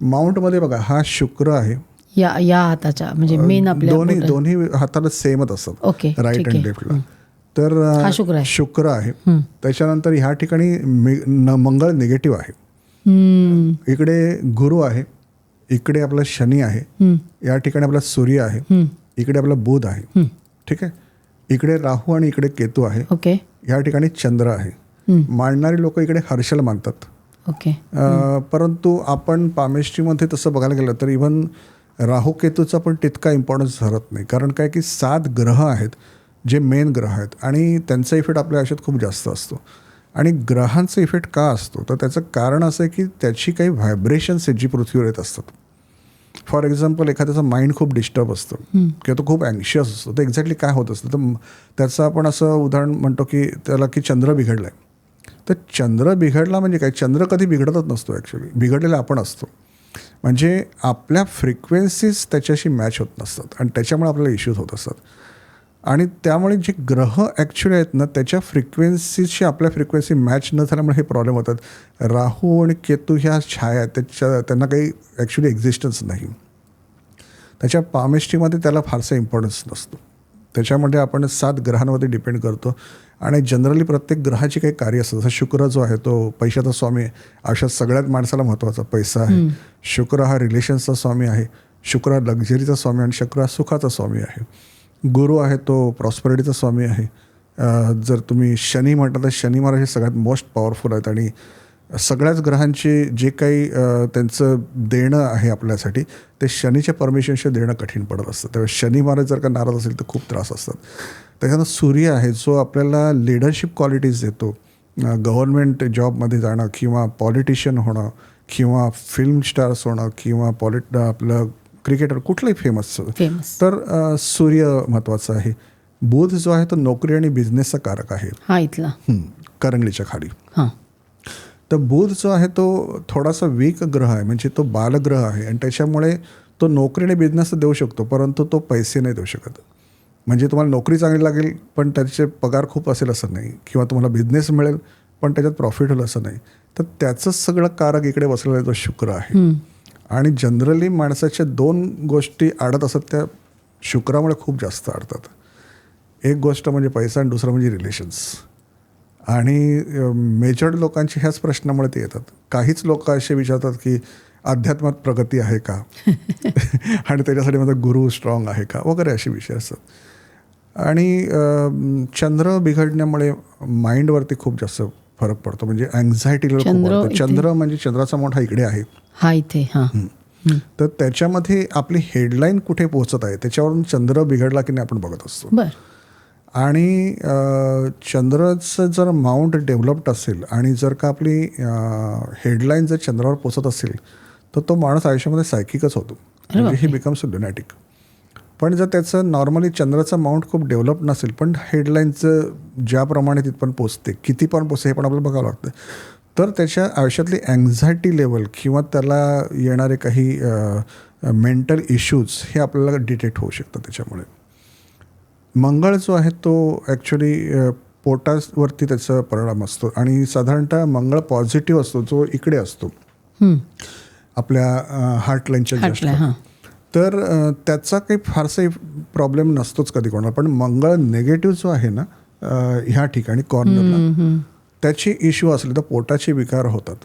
माउंटमध्ये बघा, हा शुक्र आहे. या हाताच्या म्हणजे मेन आपल्या दोन्ही हाताला सेमच असतात, ओके, राईट ठीक अँड आहे. लेफ्टला. तर हा शुक्र आहे. शुक्र आहे. त्याच्यानंतर ह्या ठिकाणी मंगळ निगेटिव्ह आहे. इकडे गुरु आहे, इकडे आपला शनी आहे, या ठिकाणी आपला सूर्य आहे, इकडे आपला बुध आहे. ठीक आहे. इकडे राहू आणि इकडे केतू आहे. ओके या ठिकाणी चंद्र आहे. मानणारी लोक इकडे हर्षल मानतात. ओके. परंतु आपण पामेस्ट्रीमध्ये तसं बघायला गेलं तर इव्हन राहू केतूचा पण तितका इम्पॉर्टन्स धरत नाही. कारण काय की 7 ग्रह आहेत जे मेन ग्रह आहेत आणि त्यांचा इफेक्ट आपल्या आयुष्यात खूप जास्त असतो. आणि ग्रहांचा इफेक्ट का असतो तर त्याचं कारण असं आहे की त्याची काही व्हायब्रेशन्स आहेत जी पृथ्वीवर येत असतात. फॉर एक्झाम्पल, एखाद्याचं माइंड खूप डिस्टर्ब असतं किंवा तो खूप अँशियस असतो, तर एक्झॅक्टली काय होत असतं तर त्याचं आपण असं उदाहरण म्हणतो की त्याला की चंद्र बिघडला आहे. तर चंद्र बिघडला म्हणजे काय, चंद्र कधी बिघडतच नसतो, ॲक्च्युली बिघडलेला आपण असतो. म्हणजे आपल्या फ्रिक्वेन्सीज त्याच्याशी मॅच होत नसतात आणि त्याच्यामुळे आपल्याला इश्यूज होत असतात. आणि त्यामुळे जे ग्रह ॲक्च्युली आहेत ना त्याच्या फ्रिक्वेन्सीशी आपल्या फ्रिक्वेन्सी मॅच न झाल्यामुळे हे प्रॉब्लेम होतात. राहू आणि केतू ह्या छाया त्यांना काही ॲक्च्युली एक्झिस्टन्स नाही. त्याच्या पामेस्ट्रीमध्ये त्याला फारसा इम्पॉर्टन्स नसतो. त्याच्यामध्ये आपण 7 ग्रहांवरती डिपेंड करतो आणि जनरली प्रत्येक ग्रहाची काही कार्य असतं. जसं शुक्र जो आहे तो पैशाचा स्वामी आहे. आयुष्यात सगळ्यात माणसाला महत्त्वाचा पैसा आहे. शुक्र हा रिलेशन्सचा स्वामी आहे. शुक्र हा लक्झरीचा स्वामी आणि शुक्र हा सुखाचा स्वामी आहे. गुरु आहे तो प्रॉस्पेरिटीचा स्वामी आहे. जर तुम्ही शनी म्हटलं तर शनी महाराज हे सगळ्यात मोस्ट पॉवरफुल आहेत आणि सगळ्याच ग्रहांचे जे काही त्यांचं देणं आहे आपल्यासाठी ते शनीच्या परमिशनशी देणं कठीण पडत असतं. त्यावेळी शनी महाराज जर का नाराज असेल तर खूप त्रास असतात. त्याच्यानंतर सूर्य आहे जो आपल्याला लिडरशिप क्वालिटीज देतो. गव्हर्नमेंट जॉबमध्ये जाणं किंवा पॉलिटिशियन होणं किंवा फिल्म स्टार्स होणं किंवा आपलं क्रिकेटर कुठलंही फेमस. तर सूर्य महत्त्वाचा आहे. बुध जो आहे तो नोकरी आणि बिझनेसचा कारक आहे. हा इथला करंगलीच्या खाली. हां. तर बुध जो आहे तो थोडासा वीक ग्रह आहे, म्हणजे तो बालग्रह आहे आणि त्याच्यामुळे तो नोकरी आणि बिझनेस देऊ शकतो परंतु तो पैसे नाही देऊ शकत. म्हणजे तुम्हाला नोकरी चांगली लागेल पण त्याचे पगार खूप असेल असं नाही किंवा तुम्हाला बिझनेस मिळेल पण त्याच्यात प्रॉफिट होईल असं नाही. तर त्याचंच सगळं कारक इकडे बसलेला तो शुक्र आहे. आणि जनरली माणसाच्या 2 गोष्टी अडत असतात त्या शुक्रामुळे खूप जास्त अडतात. एक गोष्ट म्हणजे पैसा आणि दुसरं म्हणजे रिलेशन्स. आणि मेजर लोकांची ह्याच प्रश्नामुळे ते येतात. काहीच लोक असे विचारतात की अध्यात्मात प्रगती आहे का आणि त्याच्यासाठी माझा गुरु स्ट्रॉंग आहे का वगैरे असे विषय असतात. आणि चंद्र बिघडण्यामुळे माइंडवरती खूप जास्त फरक पडतो. म्हणजे अँझायटीला खूप वाढतं. चंद्र म्हणजे चंद्राचा माउंट हा इकडे आहे, हा इथे. हां. तर त्याच्यामध्ये आपली हेडलाईन कुठे पोहोचत आहे त्याच्यावरून चंद्र बिघडला की नाही आपण बघत असतो. बरं. आणि चंद्राचं जर माउंट डेव्हलप्ड असेल आणि जर का आपली हेडलाईन जर चंद्रावर पोचत असेल तर तो माणूस आयुष्यामध्ये सायकिकच होतो. म्हणजे ही बिकम्स लुनॅटिक. पण जर त्याचं नॉर्मली चंद्राचं माउंट खूप डेव्हलप नसेल पण हेडलाईनचं ज्याप्रमाणे तिथपर्यंत पोचते किती पण पोचते हे पण आपल्याला बघावं लागतं. तर त्याच्या आयुष्यातली अँझायटी लेवल किंवा त्याला येणारे काही मेंटल इश्यूज हे आपल्याला डिटेक्ट होऊ शकतात त्याच्यामुळे. मंगळ जो आहे तो ॲक्च्युली पोटावरती त्याचा परिणाम असतो आणि साधारणतः मंगळ पॉझिटिव्ह असतो जो इकडे असतो आपल्या हार्टलाईनच्या जस्ट. तर त्याचा काही फारसा प्रॉब्लेम नसतोच कधी कोणाला. पण मंगळ निगेटिव्ह जो आहे ना ह्या ठिकाणी कॉर्नरला त्याचे इश्यू असले तर पोटाचे विकार होतात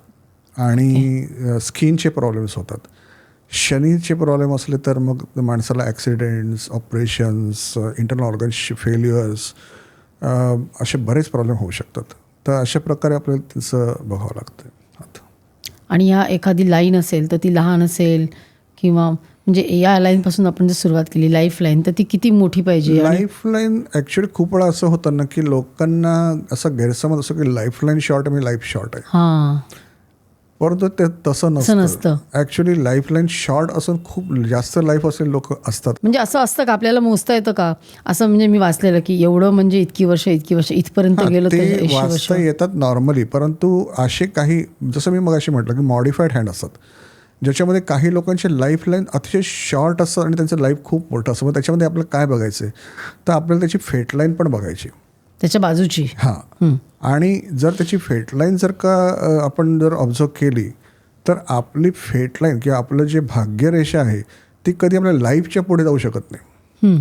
आणि स्किनचे प्रॉब्लेम्स होतात. शनीचे प्रॉब्लेम असले तर मग माणसाला ॲक्सिडेंट्स, ऑपरेशन्स, इंटरनल ऑर्गन्सचे फेल्युअर्स, असे बरेच प्रॉब्लेम होऊ शकतात. तर अशा प्रकारे आपल्याला त्याचं बघावं लागतं. आणि ह्या एखादी लाईन असेल तर ती लहान असेल किंवा म्हणजे या लाईनपासून आपण जर सुरुवात केली लाईफ लाईन तर ती किती मोठी पाहिजे? लाईफलाईन ॲक्च्युली खूप वेळा असं होतं ना की लोकांना असं गैरसमज असतो की लाईफलाईन शॉर्ट आहे म्हणजे लाईफ शॉर्ट आहे. हां, परंतु ते तसं नसतं. नसतं. ॲक्च्युली लाईफलाईन शॉर्ट असून खूप जास्त लाईफ असेल लोक असतात. म्हणजे असं असतं का आपल्याला मोजता येतं का? असं म्हणजे मी वाचलेलं की एवढं म्हणजे इतकी वर्ष इथपर्यंत गेलो तर ते 100 वर्ष. वाचता येतात नॉर्मली, परंतु असे काही जसं मी मगाशी म्हटलं की मॉडिफाईड हँड असतात ज्याच्यामध्ये काही लोकांचे लाईफ लाईन अतिशय शॉर्ट असतात आणि त्यांचं लाईफ खूप मोठं असतं. मग त्याच्यामध्ये आपल्याला काय बघायचं आहे तर आपल्याला त्याची फेट लाईन पण बघायची त्याच्या बाजूची. हां, आणि जर त्याची फेट लाईन जर का आपण जर ऑब्झर्व केली तर आपली फेट लाईन किंवा आपलं जे भाग्यरेषा आहे ती कधी आपल्या लाईफच्या पुढे जाऊ शकत नाही.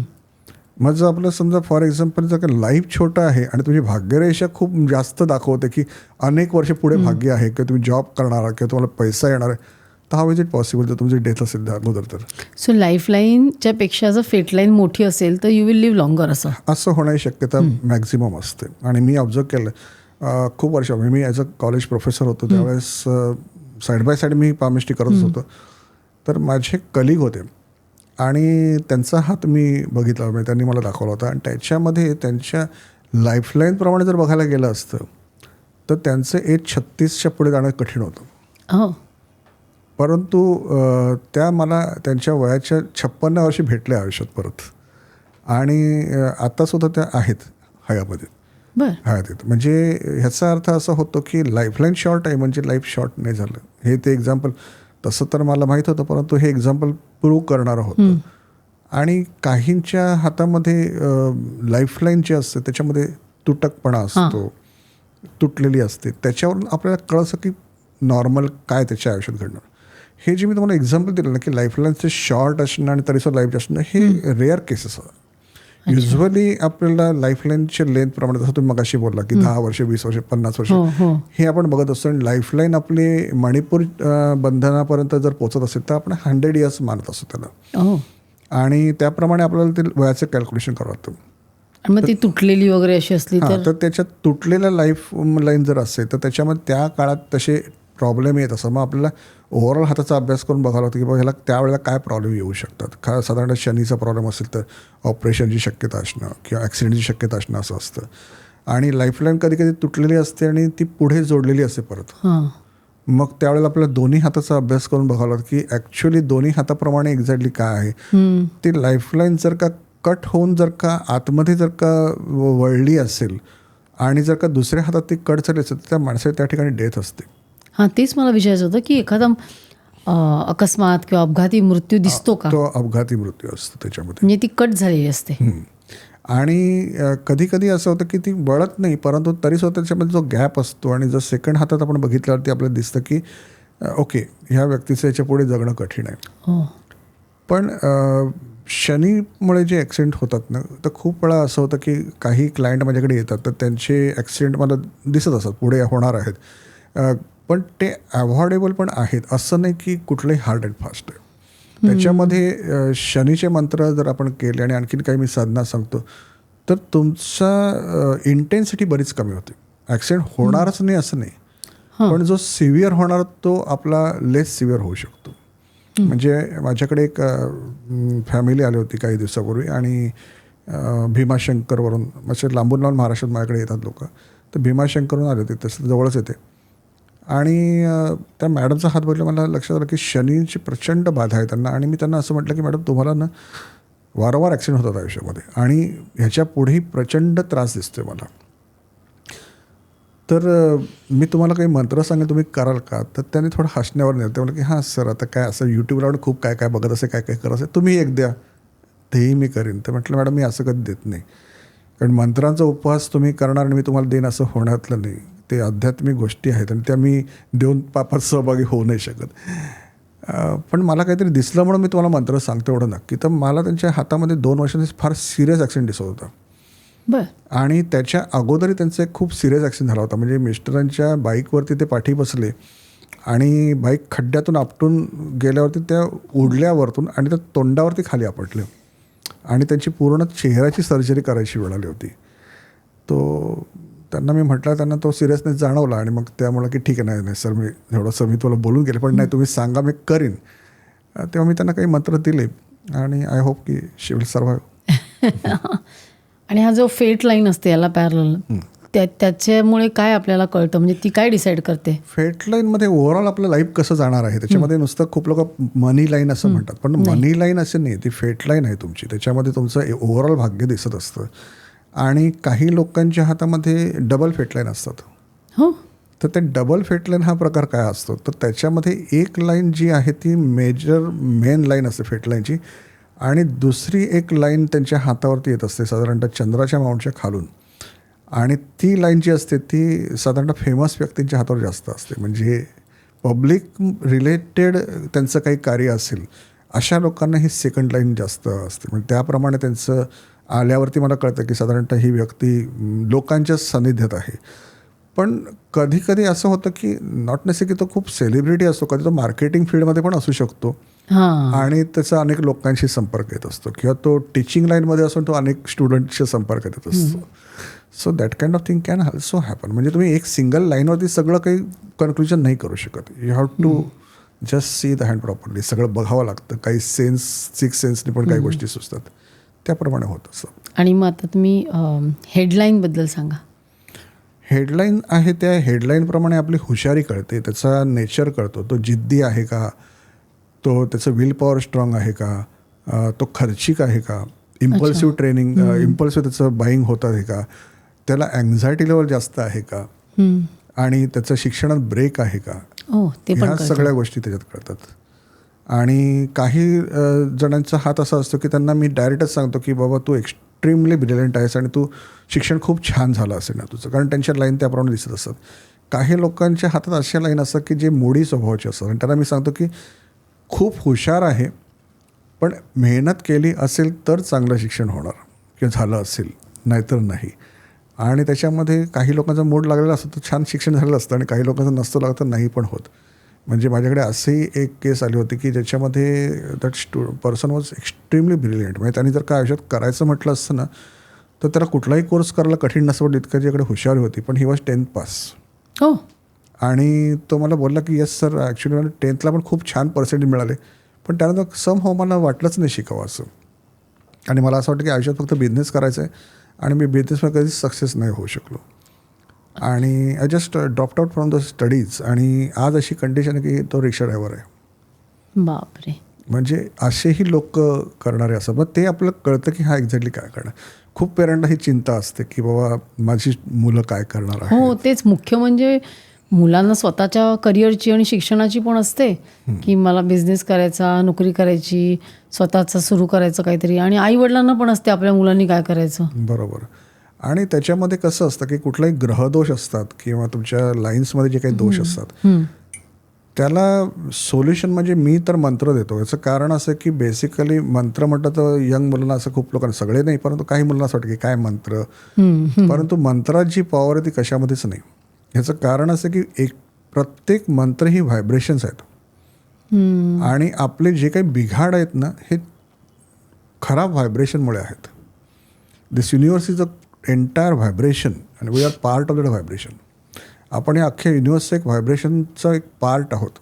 मग जर आपलं समजा फॉर एक्झाम्पल जर का लाईफ छोटं आहे आणि तुमची भाग्यरेषा खूप जास्त दाखवते की अनेक वर्ष पुढे भाग्य आहे किंवा तुम्ही जॉब करणार आहात किंवा तुम्हाला पैसा येणार आहे, तर हाऊ इज इट पॉसिबल जर तुमची डेथ असेल अगोदर तर. सो लाईफ लाईनच्या पेक्षा जर फेट लाईन मोठी असेल तर यू विल लिव्ह लॉंगर असं होण्याची शक्यता मॅक्झिमम असते. आणि मी ऑब्झर्व केलं खूप वर्ष मी ॲज अ कॉलेज प्रोफेसर होतो त्यावेळेस side by side me palmistry करतच होतो. तर माझे कलिग होते आणि त्यांचा हात मी बघितला, म्हणजे त्यांनी मला दाखवला होता आणि त्याच्यामध्ये त्यांच्या लाईफलाईनप्रमाणे जर बघायला गेलं असतं तर त्यांचं एज 36च्या पुढे जाणं कठीण होतं. हो, परंतु त्या मला त्यांच्या वयाच्या 56 वर्षी भेटल्या आयुष्यात परत आणि आत्तासुद्धा त्या आहेत हयामध्ये. बरं. हयातीत. म्हणजे ह्याचा अर्थ असा होतो की लाईफलाईन शॉर्ट आहे म्हणजे लाईफ शॉर्ट नाही झालं. हे ते एक्झाम्पल तसं तर मला माहीत होतं, परंतु हे एक्झाम्पल प्रूव्ह करणारं होतं. आणि काहींच्या हातामध्ये लाईफलाईन जी असते त्याच्यामध्ये तुटकपणा असतो, तुटलेली असते. त्याच्यावरून आपल्याला कळतं की नॉर्मल काय त्याच्या आयुष्यात घडणार. हे जे मी तुम्हाला एक्झाम्पल दिलं ना की लाईफलाईनचे शॉर्ट असणं आणि तरीसुद्धा लाईफ असणं हे रेअर केसेस आहेत. युजली आपल्याला लाईफलाईनच्या लेंथप्रमाणे जसं तुम्ही मगाशी बोलला की 10 वर्ष, 20 वर्ष, 50 वर्ष हे आपण बघत असतो. आणि लाईफलाईन आपली मणिपूर बंधनापर्यंत जर पोचत असेल तर आपण 100 इयर्स मानत असतो त्याला. आणि त्याप्रमाणे आपल्याला ते वयाचं कॅल्क्युलेशन करावं लागतं. मग ती तुटलेली वगैरे अशी असली तर त्याच्यात तुटलेल्या लाईफ लाईन जर असेल तर त्याच्यामध्ये त्या काळात तसे प्रॉब्लेम येत असं मग आपल्याला ओव्हरऑल हाताचा अभ्यास करून बघायला लागतं की बाबा ह्याला त्यावेळेला काय प्रॉब्लेम येऊ शकतात. साधारण शनीचा प्रॉब्लेम असेल तर ऑपरेशनची शक्यता असणं किंवा ॲक्सिडेंटची शक्यता असणं असं असतं. आणि लाईफलाईन कधी कधी तुटलेली असते आणि ती पुढे जोडलेली असते परत. मग त्यावेळेला आपल्याला दोन्ही हाताचा अभ्यास करून बघावं लागतं की ॲक्च्युली दोन्ही हाताप्रमाणे एक्झॅक्टली काय आहे. ती लाईफलाईन जर का कट होऊन जर का आतमध्ये जर का वळली असेल आणि जर का दुसऱ्या हातात ती कट झाली असेल तर त्या माणसाची त्या ठिकाणी डेथ असते. हां, तेच मला विचारायचं होतं की एखादा अकस्मात किंवा अपघाती मृत्यू दिसतो का? तो अपघाती मृत्यू असतो त्याच्यामध्ये, म्हणजे ती कट झालेली असते. आणि कधी कधी असं होतं की ती वळत नाही, परंतु तरीसुद्धा त्याच्यामध्ये जो गॅप असतो आणि जर सेकंड हातात आपण बघितल्यावरती आपल्याला दिसतं की ओके ह्या व्यक्तीचं याच्या पुढे जगणं कठीण आहे. पण शनीमुळे जे ॲक्सिडेंट होतात ना तर खूप वेळा असं होतं की काही क्लायंट माझ्याकडे येतात तर त्यांचे ॲक्सिडेंट मला दिसत असतात पुढे होणार आहेत, पण ते अव्हॉइडेबल पण आहेत. असं नाही की कुठलंही हार्ड अँड फास्ट आहे. त्याच्यामध्ये शनीचे मंत्र जर आपण केले आणि आणखीन काही मी साधना सांगतो तर तुमचा इंटेन्सिटी बरीच कमी होते. ॲक्सिडेंट होणारच नाही असं नाही, पण जो सिव्हिअर होणार तो आपला लेस सिव्हिअर होऊ शकतो. म्हणजे माझ्याकडे एक फॅमिली आली होती काही दिवसापूर्वी आणि भीमाशंकरवरून म्हणजे लांबून लांबून महाराष्ट्रात माझ्याकडे येतात लोक, तर भीमाशंकरवरून आले होते, तसं जवळच येते. आणि त्या मॅडमचा हात बघितला मला लक्षात आलं की शनीची प्रचंड बाधा आहे त्यांना. आणि मी त्यांना असं म्हटलं की मॅडम तुम्हाला ना वारंवार ॲक्सिडेंट होतात आयुष्यामध्ये आणि ह्याच्या पुढेही प्रचंड त्रास दिसतोय मला, तर मी तुम्हाला काही मंत्र सांगेल तुम्ही कराल का? तर त्याने थोडं हसण्यावर नेलं. ते म्हटलं की हां सर आता काय असं यूट्यूबला खूप काय काय बघत असे काय काय करत असे, तुम्ही एक द्या तेही मी करीन. तर म्हटलं मॅडम मी असं कधी देत नाही, कारण मंत्रांचा उपवास तुम्ही करणार आणि मी तुम्हाला देईन असं होण्यातलं नाही. ते आध्यात्मिक गोष्टी आहेत आणि त्या मी देऊन पापात सहभागी होऊ नाही शकत. पण मला काहीतरी दिसलं म्हणून मी तुम्हाला मंत्र सांगतो एवढं नक्की. तर मला त्यांच्या हातामध्ये 2 वर्षांनी फार सिरियस ॲक्सिडेंट दिसत होता. आणि त्याच्या अगोदरही त्यांचा एक खूप सिरियस ॲक्सिडेंट झाला होता. म्हणजे मिस्टरांच्या बाईकवरती ते पाठी बसले आणि बाईक खड्ड्यातून आपटून गेल्यावरती त्या उडल्यावरतून आणि त्या तोंडावरती खाली आपटले आणि त्यांची पूर्ण चेहऱ्याची सर्जरी करायची वेळ आली होती. तो त्यांना मी म्हटलं, त्यांना तो सिरियसनेस जाणवला आणि मग त्यामुळे की ठीक आहे, नाही नाही सर, मी थोडंसं मी तुला बोलून गेले, पण नाही तुम्ही सांगा, मी करीन. तेव्हा मी त्यांना काही मंत्र दिले आणि आय होप की शी विल सर्व्हाइव्ह. आणि हा जो फेट लाईन असते याला पॅरल, त्याच्यामुळे काय आपल्याला कळतं, म्हणजे ती काय डिसाईड करते? फेट लाईनमध्ये ओव्हरऑल आपलं लाईफ कसं जाणार आहे त्याच्यामध्ये नुसतं खूप लोक मनी लाईन असं म्हणतात, पण मनी लाईन असं नाही, ती फेट लाईन आहे तुमची. त्याच्यामध्ये तुमचं ओव्हरऑल भाग्य दिसत असतं. आणि काही लोकांच्या हातामध्ये डबल फेट लाईन असतात. हो, तर ते डबल फेट लाईन हा प्रकार काय असतो, तर त्याच्यामध्ये एक लाईन जी आहे ती मेन लाईन असते फेट लाईनची, आणि दुसरी एक लाईन त्यांच्या हातावरती येत असते साधारणतः चंद्राच्या माउंटच्या खालून. आणि ती लाईन जी असते ती साधारणतः फेमस व्यक्तींच्या हातावर जास्त असते. म्हणजे पब्लिक रिलेटेड त्यांचं काही कार्य असेल अशा लोकांना ही सेकंड लाईन जास्त असते. म्हणजे त्याप्रमाणे त्यांचं आल्यावरती मला कळतं की साधारणतः ही व्यक्ती लोकांच्याच सानिध्यात आहे. पण कधी कधी असं होतं की नॉट नेसेसरी की तो खूप सेलिब्रिटी असतो, कधी तो मार्केटिंग फील्डमध्ये पण असू शकतो आणि त्याचा अनेक लोकांशी संपर्क येत असतो, किंवा तो टीचिंग लाईनमध्ये असून तो अनेक स्टुडंटशी संपर्क येत असतो. So that kind of thing can also happen. म्हणजे तुम्ही एक सिंगल लाईनवरती सगळं काही कन्क्लुजन नाही करू शकत. You have to just see the hand properly. सगळं बघावं लागतं. काही सिक्स सेन्सने पण काही गोष्टी सुचतात, त्याप्रमाणे होत असतं. आणि मग आता तुम्ही हेडलाईनबद्दल सांगा. हेडलाईन आहे, त्या हेडलाईनप्रमाणे आपली हुशारी कळते, त्याचा नेचर कळतो. तो जिद्दी आहे का, तो त्याचं विल पॉवर स्ट्रॉंग आहे का, तो खर्चिक आहे का, इम्पल्सिव्ह ट्रेनिंग इम्पल्सिव्ह त्याचं बाईंग होत आहे का, त्याला अँझायटी लेवल जास्त आहे का, आणि त्याचं शिक्षणात ब्रेक आहे का, ह्या सगळ्या गोष्टी त्याच्यात कळतात. आणि काही जणांचा हात असा असतो की त्यांना मी डायरेक्टच सांगतो की बाबा तू एक्स्ट्रीमली ब्रिलियंट आहेस आणि तू शिक्षण खूप छान झालं असेल ना तुझं, कारण त्यांच्या लाईन त्याप्रमाणे दिसत असतात. काही लोकांच्या हातात अशा लाईन असतात की जे मोडी स्वभावाचे असतात, आणि त्यांना मी सांगतो की खूप हुशार आहे, पण मेहनत केली असेल तर चांगलं शिक्षण होणार किंवा झालं असेल, नाहीतर नाही. आणि त्याच्यामध्ये काही लोकांचा मूड लागलेला असतो, तर छान शिक्षण झालेलं असतं, आणि काही लोकांचं नसतं लागतं, नाही पण होत. म्हणजे माझ्याकडे अशी एक केस आली होती की ज्याच्यामध्ये that person was extremely brilliant. म्हणजे त्यांनी जर का आयुष्यात करायचं म्हटलं असतं ना, तर त्याला कुठलाही कोर्स करायला कठीण नसतं, पण इतकं ज्याकडे हुशारी होती. पण ही वॉज 10th पास. हो. आणि तो मला बोलला की येस सर, ॲक्च्युली मला 10thला पण खूप छान पर्सेंटेज मिळाले, पण त्यानंतर समहाऊ मला वाटलंच नाही शिकावं असं. आणि मला असं वाटतं की आयुष्यात फक्त बिझनेस करायचा आहे, आणि मी बिझनेसमध्ये कधीच सक्सेस नाही होऊ शकलो. आणि I just dropped out from the studies. आणि आज अशी कंडिशन आहे की तो रिक्षा ड्रायव्हर आहे. बापरे. म्हणजे असेही लोक करणारे असतात. मग ते आपल्याला कळतं की हा एक्झॅक्टली काय करणार. खूप पेरेंटला ही चिंता असते की बाबा माझी मुलं काय करणार आहे. हो, तेच मुख्य म्हणजे मुलांना स्वतःच्या करिअरची आणि शिक्षणाची पण असते की मला बिझनेस करायचा, नोकरी करायची, स्वतःचं सुरू करायचं काहीतरी, आणि आई वडिलांना पण असते आपल्या मुलांनी काय करायचं. बरोबर. आणि त्याच्यामध्ये कसं असतं की कुठलाही ग्रहदोष असतात किंवा तुमच्या लाईन्समध्ये जे काही दोष असतात, त्याला सोल्युशन म्हणजे मी तर मंत्र देतो. याचं कारण असं की बेसिकली मंत्र म्हटलं तर यंग मुलांना असं खूप लोकांना, सगळे नाही परंतु काही मुलांना असं वाटतं की काय मंत्र, परंतु मंत्रात जी पॉवर आहे ती कशामध्येच नाही. ह्याचं कारण असं की प्रत्येक मंत्र ही व्हायब्रेशन्स आहेत, आणि आपले जे काही बिघाड आहेत ना, हे खराब व्हायब्रेशनमुळे आहेत. This universe is a entire vibration and we are part of that vibration. आपण या अख्ख्या युनिवर्सचं एक व्हायब्रेशनचा एक पार्ट आहोत.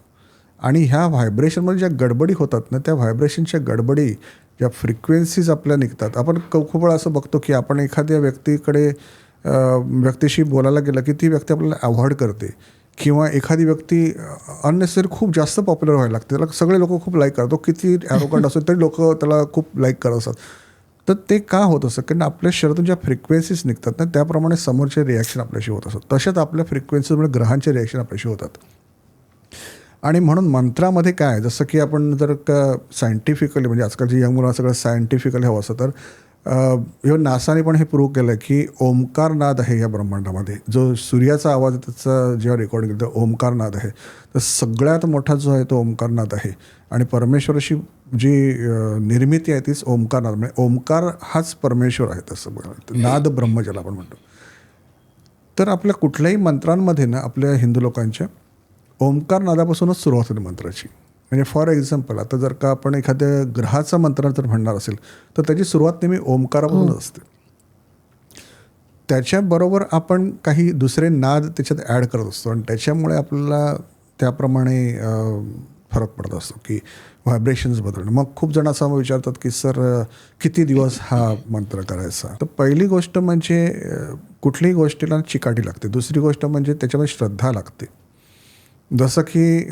आणि ह्या व्हायब्रेशनमध्ये ज्या गडबडी होतात ना, त्या व्हायब्रेशनच्या गडबडी, ज्या फ्रिक्वेन्सीज आपल्या निघतात. आपण खूप वेळा असं बघतो की आपण एखाद्या व्यक्तीशी बोलायला गेलं की ती व्यक्ती आपल्याला अवॉइड करते, किंवा एखादी व्यक्ती अननेसेसरी खूप जास्त पॉप्युलर व्हायला लागते, त्याला सगळे लोक खूप लाईक करतात. तो किती ॲरोगंट असतो तरी लोक त्याला खूप लाईक करत असतात. तर ते का होत असतं, कारण आपल्या शरीरातून ज्या फ्रिक्वेन्सीज निघतात ना, त्याप्रमाणे समोरचे रिॲक्शन आपल्याशी होत असतात. तशाच आपल्या फ्रिक्वेन्सीजमुळे ग्रहांचे रिॲक्शन आपल्याशी होतात. आणि म्हणून मंत्रामध्ये काय आहे, जसं की आपण जर का सायंटिफिकली, म्हणजे आजकालची यंग मुलांना सगळं सायंटिफिकली हवं असतं, तर इव्हन नासाने पण हे प्रूव्ह केलं की ओमकारनाद आहे या ब्रह्मांडामध्ये. जो सूर्याचा आवाज आहे त्याचा जेव्हा रेकॉर्डिंग केलं तर ओमकारनाद आहे. तर सगळ्यात मोठा जो आहे तो ओमकारनाद आहे. आणि परमेश्वराची जी निर्मिती आहे तीच ओमकारनाद, म्हणजे ओमकार हाच परमेश्वर आहे. तसं बघा, नाद ब्रह्म ज्याला आपण म्हणतो. तर आपल्या कुठल्याही मंत्रांमध्ये ना, आपल्या हिंदू लोकांच्या ओमकार नादापासूनच सुरुवात होते मंत्राची. म्हणजे फॉर एक्झाम्पल, आता जर का आपण एखाद्या ग्रहाचा मंत्र जर म्हणणार असेल तर त्याची सुरुवात नेहमी ओमकारापासूनच असते. त्याच्याबरोबर आपण काही दुसरे नाद त्याच्यात ॲड करत असतो आणि त्याच्यामुळे आपल्याला त्याप्रमाणे फरक पडत असतो की व्हायब्रेशन्स बदलणं. मग खूप जण असं विचारतात की सर किती दिवस हा मंत्र करायचा. तर पहिली गोष्ट म्हणजे कुठल्याही गोष्टीला चिकाटी लागते. दुसरी गोष्ट म्हणजे त्याच्यामध्ये श्रद्धा लागते. जसं की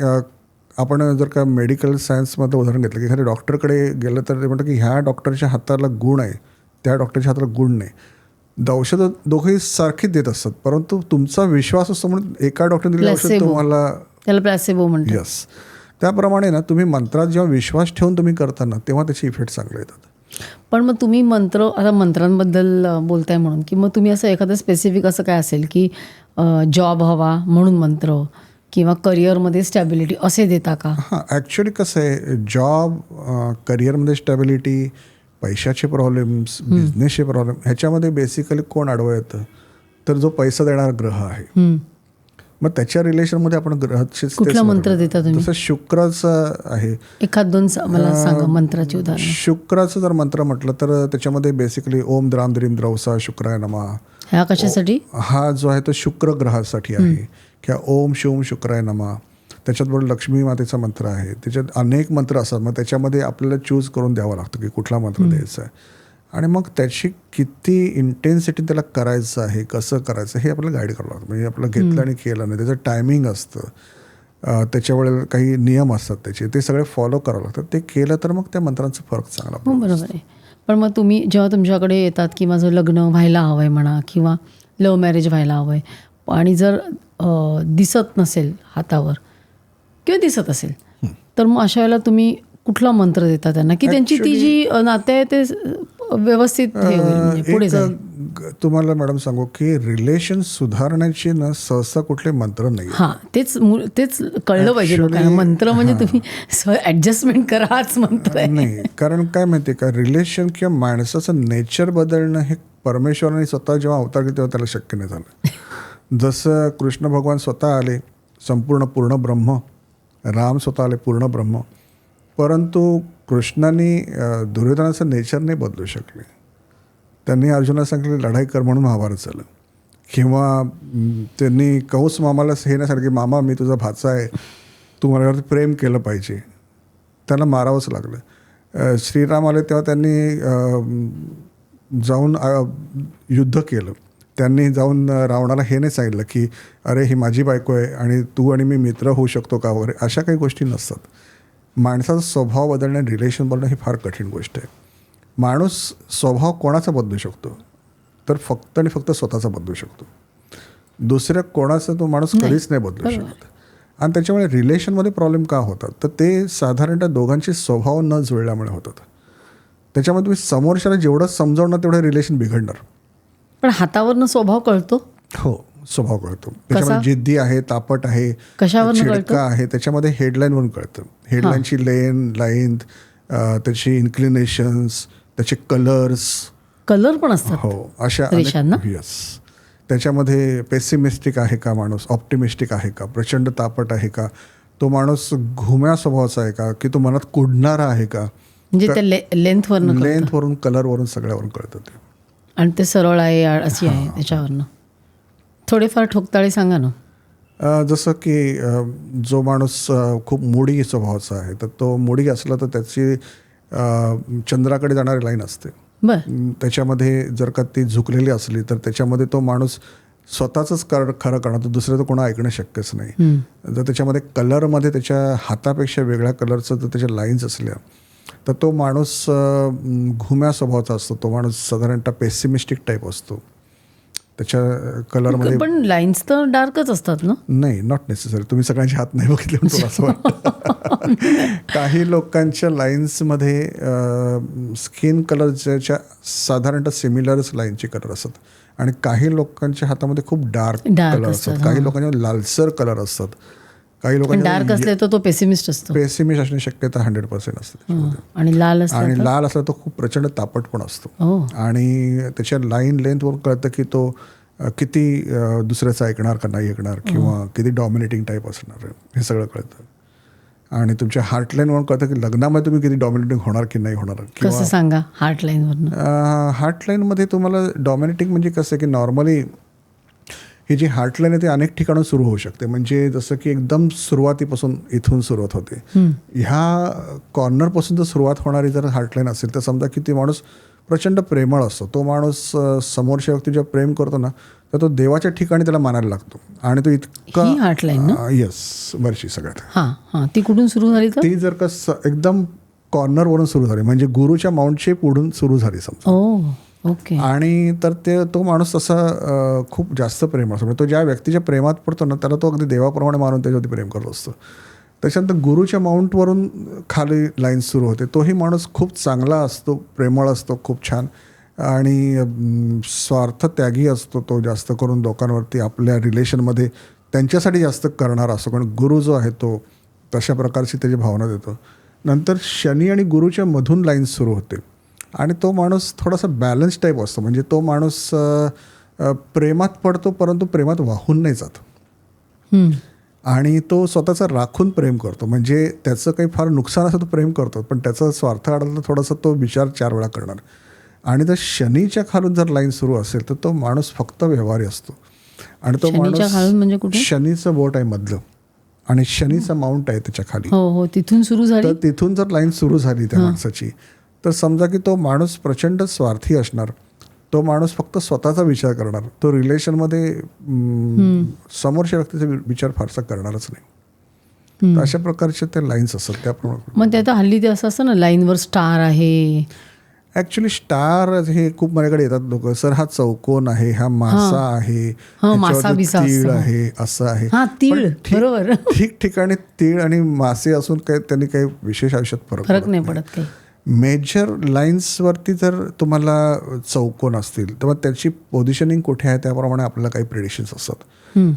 आपण जर का मेडिकल सायन्समधलं उदाहरण घेतलं की एखाद्या डॉक्टरकडे गेलं तर ते म्हणतं की ह्या डॉक्टरच्या हाताला गुण आहे, त्या डॉक्टरच्या हाताला गुण नाही. औषधं दोघंही सारखीच देत असतात, परंतु तुमचा विश्वास असतो म्हणून एका डॉक्टरने दिलेलं औषध तुम्हाला, त्याला प्लॅसेबो म्हणतात. यस. त्याप्रमाणे ना तुम्ही मंत्रात जेव्हा विश्वास ठेवून तुम्ही करताना तेव्हा त्याचे इफेक्ट चांगले येतात. पण मग तुम्ही आता मंत्रांबद्दल बोलताय म्हणून की मग तुम्ही असं एखादं स्पेसिफिक असं काय असेल की जॉब हवा म्हणून मंत्र किंवा करिअरमध्ये स्टॅबिलिटी असे देता का? हां, ॲक्च्युली कसं आहे, जॉब, करिअरमध्ये स्टॅबिलिटी, पैशाचे प्रॉब्लेम्स, बिझनेसचे प्रॉब्लेम, ह्याच्यामध्ये बेसिकली कोण आडवं येतं तर जो पैसा देणारा ग्रह आहे. मग त्याच्या रिलेशनमध्ये आपण ग्रहाचे कुठला मंत्र देता तुम्ही? जसं शुक्राचं आहे. एखाद दोन मला सांगा मंत्राची उदाहरण. शुक्राचं जर मंत्र म्हटलं तर त्याच्यामध्ये बेसिकली ओम द्राम द्रीम द्रौसा शुक्राय नमः. ह्या कशासाठी? हा जो आहे तो शुक्र ग्रहासाठी आहे. किंवा ओम शिवम शुक्राय नमः. त्याच्याबरोबर लक्ष्मी मातेचा मंत्र आहे. त्याच्यात अनेक मंत्र असतात. मग त्याच्यामध्ये आपल्याला चूज करून द्यावं लागतं की कुठला मंत्र द्यायचा आहे आणि मग त्याची किती इंटेन्सिटी त्याला करायचं आहे, कसं करायचं हे आपल्याला गाईड करावं लागतं. म्हणजे आपलं घेतलं आणि केलं नाही, त्याचं टायमिंग असतं, त्याच्यावेळेला काही नियम असतात त्याचे, ते सगळे फॉलो करावं लागतात. ते केलं तर मग त्या मंत्रांचा फरक चांगला पडतो. बरोबर आहे. पण मग तुम्ही जेव्हा तुमच्याकडे येतात की माझं लग्न व्हायला हवं आहे म्हणा किंवा लव्ह मॅरेज व्हायला हवं आहे आणि जर दिसत नसेल हातावर किंवा दिसत असेल तर मग अशा वेळेला तुम्ही कुठला मंत्र देता त्यांना की त्यांची ती जी नाते आहे ते व्यवस्थित हे होईल, म्हणजे पुढे जाईल? तुम्हाला मॅडम सांगू की रिलेशन सुधारण्याची ना सहसा कुठले मंत्र नाही. हां, तेच कळलं पाहिजे लोकांना. मंत्र म्हणजे तुम्ही ॲडजस्टमेंट करा हाच मंत्र आहे नाही. कारण काय माहिती आहे का, रिलेशन किंवा माणसाचं नेचर बदलणं हे परमेश्वराने स्वतः जेव्हा अवतार घेतला तेव्हा त्याला शक्य नाही झालं. जसं कृष्ण भगवान स्वतः आले संपूर्ण पूर्ण ब्रह्म, राम स्वतः आले पूर्ण ब्रह्म, परंतु कृष्णाने दुर्योधनाचं नेचर नाही बदलू शकले. त्यांनी अर्जुनाला सांगितले लढाई कर म्हणून महाभारत झालं. किंवा त्यांनी कंस मामाला हे नाही सांगितलं की मामा मी तुझा भाचा आहे, तू माझ्यावरती प्रेम केलं पाहिजे, त्यांना मारावंच लागलं. श्रीराम आले तेव्हा त्यांनी जाऊन युद्ध केलं. त्यांनी जाऊन रावणाला हे नाही सांगितलं की अरे ही माझी बायको आहे आणि तू आणि मी मित्र होऊ शकतो का वगैरे, अशा काही गोष्टी नसतात. माणसाचा स्वभाव बदलणं, रिलेशन बदलणं ही फार कठीण गोष्ट आहे. माणूस स्वभाव कोणाचा बदलू शकतो तर फक्त आणि फक्त स्वतःचा बदलू शकतो. दुसऱ्या कोणाचा तो माणूस कधीच नाही बदलू शकत. आणि त्याच्यामुळे रिलेशनमध्ये प्रॉब्लेम का होतात तर ते साधारणतः दोघांचे स्वभाव न जुळल्यामुळे होतात. त्याच्यामुळे तुम्ही समोरच्याला जेवढं समजावणार तेवढं रिलेशन बिघडणार. पण हातावरनं स्वभाव कळतो? हो, स्वभाव कळतो. त्याच्यामध्ये जिद्दी आहे, तापट आहे, चिडका आहे, त्याच्यामध्ये हेडलाईनवरून कळतं. हेडलाईनची लेंथ, त्याची इन्क्लिनेशन्स, त्याचे कलर पण असतात. हो, अशा यस. त्याच्यामध्ये पेसिमिस्टिक आहे का माणूस, ऑप्टिमिस्टिक आहे का, प्रचंड तापट आहे का, तो माणूस घुम्या स्वभावाचा आहे का, की तो मनात कुडणारा आहे का, म्हणजे ते लेंथवरून, कलरवरून, सगळ्यावरून कळतं ते. आणि ते सरळ आहे अशी आहे त्याच्यावरनं. थोडेफार ठोकताळे सांगा ना. जसं की जो माणूस खूप मोडी स्वभावाचा आहे तर तो मोडी असला तर त्याची चंद्राकडे जाणारी लाईन असते. त्याच्यामध्ये जर का ती झुकलेली असली तर त्याच्यामध्ये तो माणूस स्वतःच खरं करणार, तर दुसरं तर कोणा ऐकणं शक्यच नाही. जर त्याच्यामध्ये कलरमध्ये त्याच्या हातापेक्षा वेगळ्या कलरचं जर त्याच्या लाईन्स असल्या तर तो माणूस घुम्या स्वभावाचा असतो. तो माणूस साधारणतः पेसिमिस्टिक टाईप असतो. त्याच्या कलरमध्ये पण लाईन्स तर डार्कच असतात ना? नाही, नॉट नेसेसरी. तुम्ही सगळ्यांचे हात नाही बघितले म्हणून तुला असं वाटतं. काही लोकांच्या लाईन्समध्ये स्किन कलरच्या साधारणतः सिमिलरच लाईनचे कलर असतात आणि काही लोकांच्या हातामध्ये खूप डार्क कलर असतात. काही लोकांच्या लालसर कलर असतात. काही लोकांच्या डार्क असले तर तो पेसिमिस्ट असतो. पेसिमिस्ट असण्याची शक्यता 100% असते. आणि लाल असला तो खूप प्रचंड तापट पण असतो. आणि त्याच्या लाईन लेंथवर कळतं की तो किती दुसऱ्याचं ऐकणार का नाही ऐकणार, किंवा किती डॉमिनेटिंग टाईप असणार, हे सगळं कळतं. आणि तुमच्या हार्टलाईनवरून कळतं की लग्नामध्ये तुम्ही किती डॉमिनेटिंग होणार की नाही होणार. कसं सांगा हार्टलाईनवरनं? हार्टलाईनमध्ये तुम्हाला डॉमिनेटिंग म्हणजे कसं आहे की नॉर्मली ही जी हार्टलाईन आहे ती अनेक ठिकाणून सुरू होऊ शकते. म्हणजे जसं की एकदम सुरुवातीपासून इथून सुरुवात होते. ह्या कॉर्नरपासून जर सुरुवात होणारी जर हार्टलाईन असेल तर समजा की ती माणूस प्रचंड प्रेमळ असतो. तो माणूस समोरच्या व्यक्ती जेव्हा प्रेम करतो ना तर तो देवाच्या ठिकाणी त्याला मानायला लागतो आणि तो इतका हार्टलाईन येस वरची सगळ्यात. हां ती कुठून सुरू झाली तर? ती जर का एकदम कॉर्नरवरून सुरू झाली म्हणजे गुरुच्या माउंटचे पुढून सुरू झाली समजा. ओके. आणि तर तो माणूस तसा खूप जास्त प्रेम असतो. म्हणजे तो ज्या व्यक्तीच्या प्रेमात पडतो ना त्याला तो अगदी देवाप्रमाणे मानून त्याच्यावरती प्रेम करत असतो. त्याच्यानंतर गुरुच्या माउंटवरून खाली लाईन सुरू होते. तोही माणूस खूप चांगला असतो, प्रेमळ असतो, खूप छान आणि स्वार्थत्यागी असतो. तो जास्त करून लोकांवरती आपल्या रिलेशनमध्ये त्यांच्यासाठी जास्त करणारा असतो. कारण गुरु जो आहे तो तशा प्रकारची त्याची भावना देतो. नंतर शनी आणि गुरुच्या मधून लाईन सुरू होते आणि तो माणूस थोडासा बॅलन्स टाईप असतो. म्हणजे तो माणूस प्रेमात पडतो परंतु प्रेमात वाहून नाही जात आणि तो स्वतःचं राखून प्रेम करतो. म्हणजे त्याचं काही फार नुकसान असं तो प्रेम करतो पण त्याचा स्वार्थ अडला तर थोडासा तो विचार 4 वेळा करणार. आणि जर शनीच्या खालून जर लाईन सुरू असेल तर तो माणूस फक्त व्यवहारी असतो आणि तो माणूस म्हणजे कुठे? शनीचं बोट आहे मधलं आणि शनीचं माउंट आहे त्याच्या खाली. हो तिथून सुरू झाली. तर तिथून जर लाईन सुरू झाली त्या माणसाची तर समजा की तो माणूस प्रचंड स्वार्थी असणार. तो माणूस फक्त स्वतःचा विचार करणार. तो रिलेशनमध्ये समोरच्या व्यक्तीचा विचार फारसा करणारच नाही. तर अशा प्रकारचे ते लाईन्स असतात त्याप्रमाणे. मग ते आता हल्ली ते असं असतं ना लाईनवर स्टार आहे. ॲक्च्युली स्टार हे खूप माझ्याकडे येतात लोक. सर हा चौकोन आहे, हा मासा आहे, तीळ आहे, असं आहे. बरोबर. ठिकठिकाणी तीळ आणि मासे असून काही त्यांनी काही विशेष आयुष्यात फरक नाही पडत काही. मेजर लाईन्सवरती जर तुम्हाला चौकोन असतील तर मग त्याची पोझिशनिंग कुठे आहे त्याप्रमाणे आपल्याला काही प्रेडिक्शन्स असतात.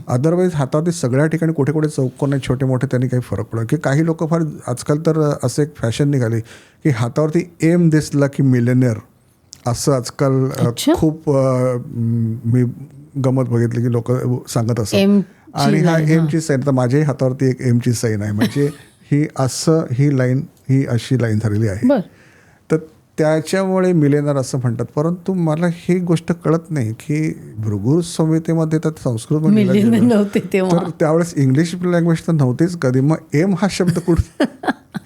अदरवाईज हातावरती सगळ्या ठिकाणी कुठे कुठे चौकोन आहे छोटे मोठे त्यांनी काही फरक पडतो. की काही लोक फार आजकाल तर असं एक फॅशन निघाली की हातावरती एम दिसला की मिलेनियर असं आजकाल खूप मी गमत बघितली की लोक सांगत असतात. आणि हा एमची साईन तर माझ्याही हातावरती एक एमची साईन आहे. म्हणजे ही लाईन ही अशी लाईन झालेली आहे. तर त्याच्यामुळे मिलेनर असं म्हणतात. परंतु मला ही गोष्ट कळत नाही की भृगु संहितेमध्ये तर संस्कृतमध्ये तर त्यावेळेस इंग्लिश लँग्वेज तर नव्हतीच कधी. मग एम हा शब्द कुठे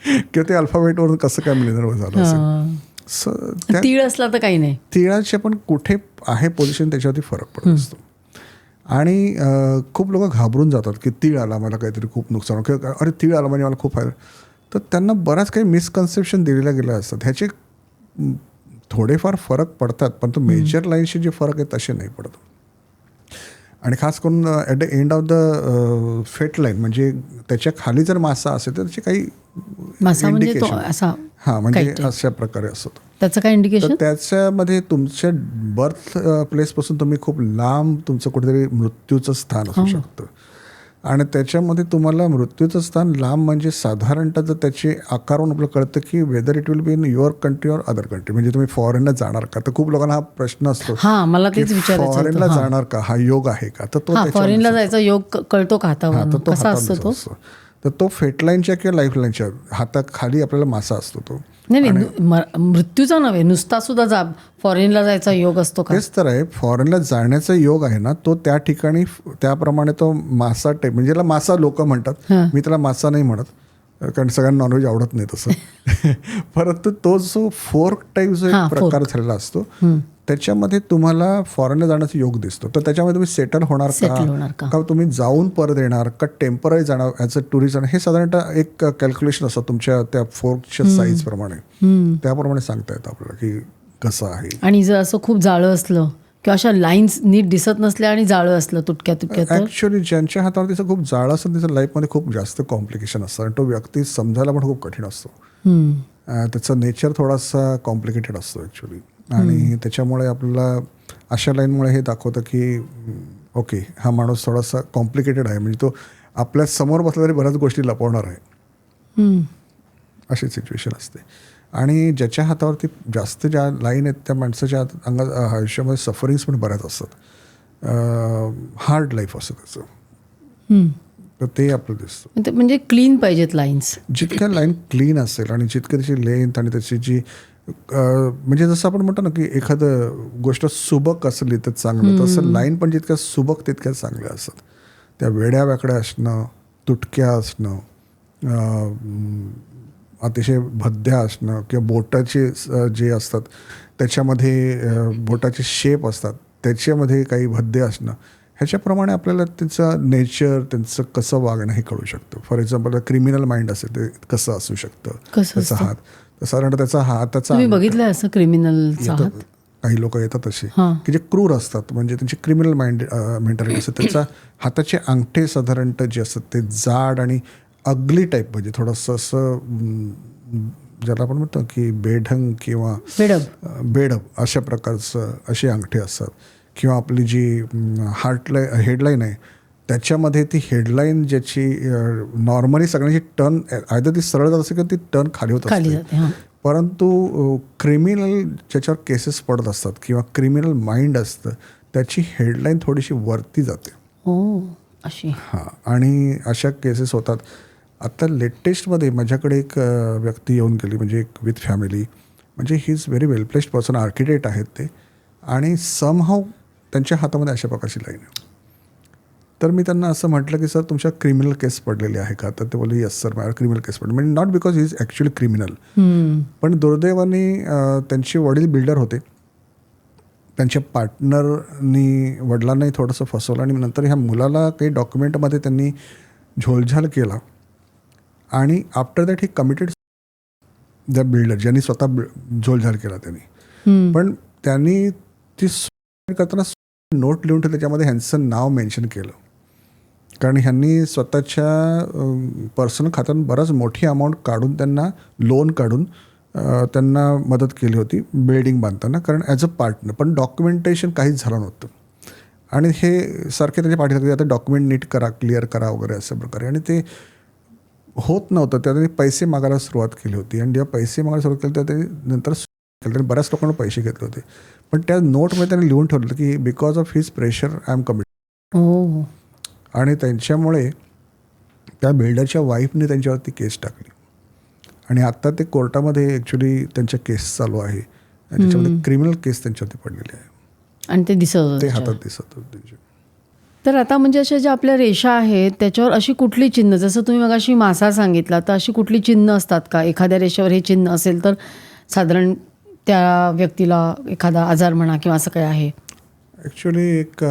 किंवा ते अल्फाबेटवरून कसं काय मिलेनर झालं असेल. तीळ असला तर काही नाही. तिळाचे पण कुठे आहे पोझिशन त्याच्यावरती फरक पडत असतो. आणि खूप लोक घाबरून जातात की तीळ आला मला काहीतरी खूप नुकसान किंवा अरे तीळ आला म्हणजे मला खूप फायदा. तर त्यांना बराच काही मिसकन्सेप्शन दिलेल्या गेल्या असतात. ह्याचे थोडेफार फरक पडतात परंतु मेजर लाईनशी जे फरक आहेत तसे नाही पडत. आणि खास करून at the end of the फेट लाईन म्हणजे त्याच्या खाली जर मासा असेल तर त्याचे काही इंडिकेशन म्हणजे अशा प्रकारे असतो. त्याचं काय इंडिकेशन? त्याच्यामध्ये तुमच्या बर्थ प्लेसपासून तुम्ही खूप लांब तुमचं कुठेतरी मृत्यूचं स्थान असू शकतं. आणि त्याच्यामध्ये तुम्हाला मृत्यूचं स्थान लांब म्हणजे साधारणतः जर त्याचे आकारून आपलं कळतं की whether it will be in your country or other country. म्हणजे तुम्ही फॉरेनला जाणार का. तर खूप लोकांना हा प्रश्न असतो फॉरेनला जाणार का, हा योग आहे का. तर तो फॉरेनला जायचा योग कळतो का हातावर. कसा असतो तो? तर तो फेटलाईनच्या किंवा लाईफलाईनच्या हाताखाली आपल्याला मासा असतो तो. नाही मृत्यूचा नव्हे नुसता सुद्धा जा फॉरेनला जायचा योग असतो का. तेच तर आहे. फॉरेनला जाण्याचा योग आहे ना तो त्या ठिकाणी त्याप्रमाणे तो मासा टाईप म्हणजे त्याला मासा लोक म्हणतात. मी त्याला मासा नाही म्हणत कारण सगळ्यांना नॉनव्हेज आवडत नाही तसं. परंतु तो जो फोर्क टाईप जो एक प्रकार झालेला असतो त्याच्यामध्ये तुम्हाला फॉरेनला जाण्याचा योग दिसतो. तर त्याच्यामध्ये तुम्ही सेटल होणार का तुम्ही जाऊन परत येणार का टेम्पररी जाणार ॲज अ टुरिस्ट हे साधारणतः एक कॅल्क्युलेशन असतं तुमच्या त्या फोर्कच्या साईज प्रमाणे. त्याप्रमाणे सांगता येतं आपल्याला की कसं आहे. आणि जर असं खूप जाळं असलं किंवा अशा लाईन्स नीट दिसत नसल्या आणि जाळं असलं तुटक्या ॲक्च्युअली ज्यांच्या हातावर तिचं खूप जाळं असतं त्याच्या लाईफमध्ये खूप जास्त कॉम्प्लिकेशन असतं आणि तो व्यक्ती समजायला पण खूप कठीण असतो. त्याचं नेचर थोडासा कॉम्प्लिकेटेड असतो ॲक्च्युली. आणि त्याच्यामुळे आपल्याला अशा लाईनमुळे हे दाखवतं की ओके हा माणूस थोडासा कॉम्प्लिकेटेड आहे. म्हणजे तो आपल्या समोर बसला तरी बऱ्याच गोष्टी लपवणार आहे अशी सिच्युएशन असते. आणि ज्याच्या हातावरती जास्त ज्या लाईन आहेत त्या माणसाच्या अंगात आयुष्यामध्ये सफरिंग्स पण बऱ्याच असतात. हार्ड लाईफ असतं त्याचं. तर ते आपलं दिसतं. ते म्हणजे क्लीन पाहिजेत लाईन्स. जितक्या लाईन क्लीन असेल आणि जितकी त्याची लेंथ आणि त्याची जी म्हणजे जसं आपण म्हणतो ना की एखादं गोष्ट सुबक असली तर चांगलं, तसं लाईन पण जितक्या सुबक तितक्या चांगल्या असतात. त्या वेड्या वाकड्या असणं, तुटक्या असणं, अतिशय भद्द्या असणं किंवा बोटाचे जे असतात त्याच्यामध्ये बोटाचे शेप असतात त्याच्यामध्ये काही भद्दे असणं, ह्याच्याप्रमाणे आपल्याला त्यांचं नेचर, त्यांचं कसं वागणं हे कळू शकतं. फॉर एक्झाम्पल क्रिमिनल माइंड असेल ते कसं असू शकतं, कसं त्याचा असतं? हात, तर साधारण त्याचा हाताचा तुम्ही बघितलंय असं क्रिमिनलचा हात? येतात, काही लोक येतात असे हां. की जे क्रूर असतात, म्हणजे त्यांची क्रिमिनल मेंटॅलिटी असते. त्याचा हाताचे अंगठे साधारणतः जे असतात ते जाड आणि अगली टाईप, म्हणजे थोडंसं असं ज्याला आपण म्हणतो की बेढंग किंवा बेडब अशा प्रकारचं असे अंगठे असतात. किंवा आपली जी हेडलाईन आहे त्याच्यामध्ये ती हेडलाईन ज्याची नॉर्मली सगळ्यांची टर्न आयदर ती सरळ जात असते किंवा ती टर्न खाली होत खाली असते. जाते. हां. परंतु क्रिमिनल ज्याच्यावर केसेस पडत असतात किंवा क्रिमिनल माइंड असतं त्याची हेडलाईन थोडीशी वरती जाते. हो, अशी. हां, आणि अशा केसेस होतात. आता लेटेस्टमध्ये माझ्याकडे एक व्यक्ती येऊन गेली, म्हणजे एक विथ फॅमिली, म्हणजे he is very well placed person, architect आहेत ते, आणि समहाव त्यांच्या हातामध्ये अशा प्रकारची लाईन आहे. तर मी त्यांना असं म्हटलं की सर तुमच्या क्रिमिनल केस पडलेली आहे का? तर ते बोलले येस सर माझ्यावर क्रिमिनल केस पडली. म्हणजे not because he is actually criminal, पण दुर्दैवाने त्यांचे वडील बिल्डर होते. त्यांच्या पार्टनरनी वडिलांनाही थोडंसं फसवलं आणि नंतर ह्या मुलाला काही डॉक्युमेंटमध्ये त्यांनी झोलझाल केला आणि after that he committed the builder, ज्यांनी स्वतः झोलझाल केला त्यांनी. पण त्यांनी ती करताना नोट लिहून ठेवली, त्याच्यामध्ये ह्यांचं नाव मेन्शन केलं, कारण ह्यांनी स्वतःच्या पर्सनल खात्यातून बराच मोठी अमाऊंट काढून त्यांना लोन काढून त्यांना मदत केली होती बिल्डिंग बांधताना, कारण ॲज अ पार्टनर. पण डॉक्युमेंटेशन काहीच झालं नव्हतं आणि हे सारखे त्याच्या पाठी लागले, आता डॉक्युमेंट नीट करा, क्लिअर करा वगैरे अशा प्रकारे, आणि ते होत नव्हतं. त्याने पैसे मागायला सुरुवात केली होती आणि जेव्हा पैसे मागायला सुरुवात केली तर ते नंतर त्यांनी बऱ्याच लोकांना पैसे घेतले होते. पण त्या नोटमध्ये त्यांनी लिहून ठेवलं की because of his pressure I am committed. आणि त्यांच्यामुळे त्या बिल्डरच्या वाईफने त्यांच्यावरती केस टाकली आणि आत्ता ते कोर्टामध्ये ॲक्च्युली त्यांच्या केस चालू आहे. त्याच्यामध्ये क्रिमिनल केस त्यांच्यावरती पडलेली आहे आणि ते दिसत ते हातात दिसत होते. तर आता म्हणजे अशा ज्या आपल्या रेषा आहेत त्याच्यावर अशी कुठली चिन्ह, जसं तुम्ही मगाशी मासा सांगितला, तर अशी कुठली चिन्ह असतात का? एखाद्या रेषेवर हे चिन्ह असेल तर साधारण त्या व्यक्तीला एखादा आजार म्हणा किंवा असं काय आहे? ॲक्च्युली एक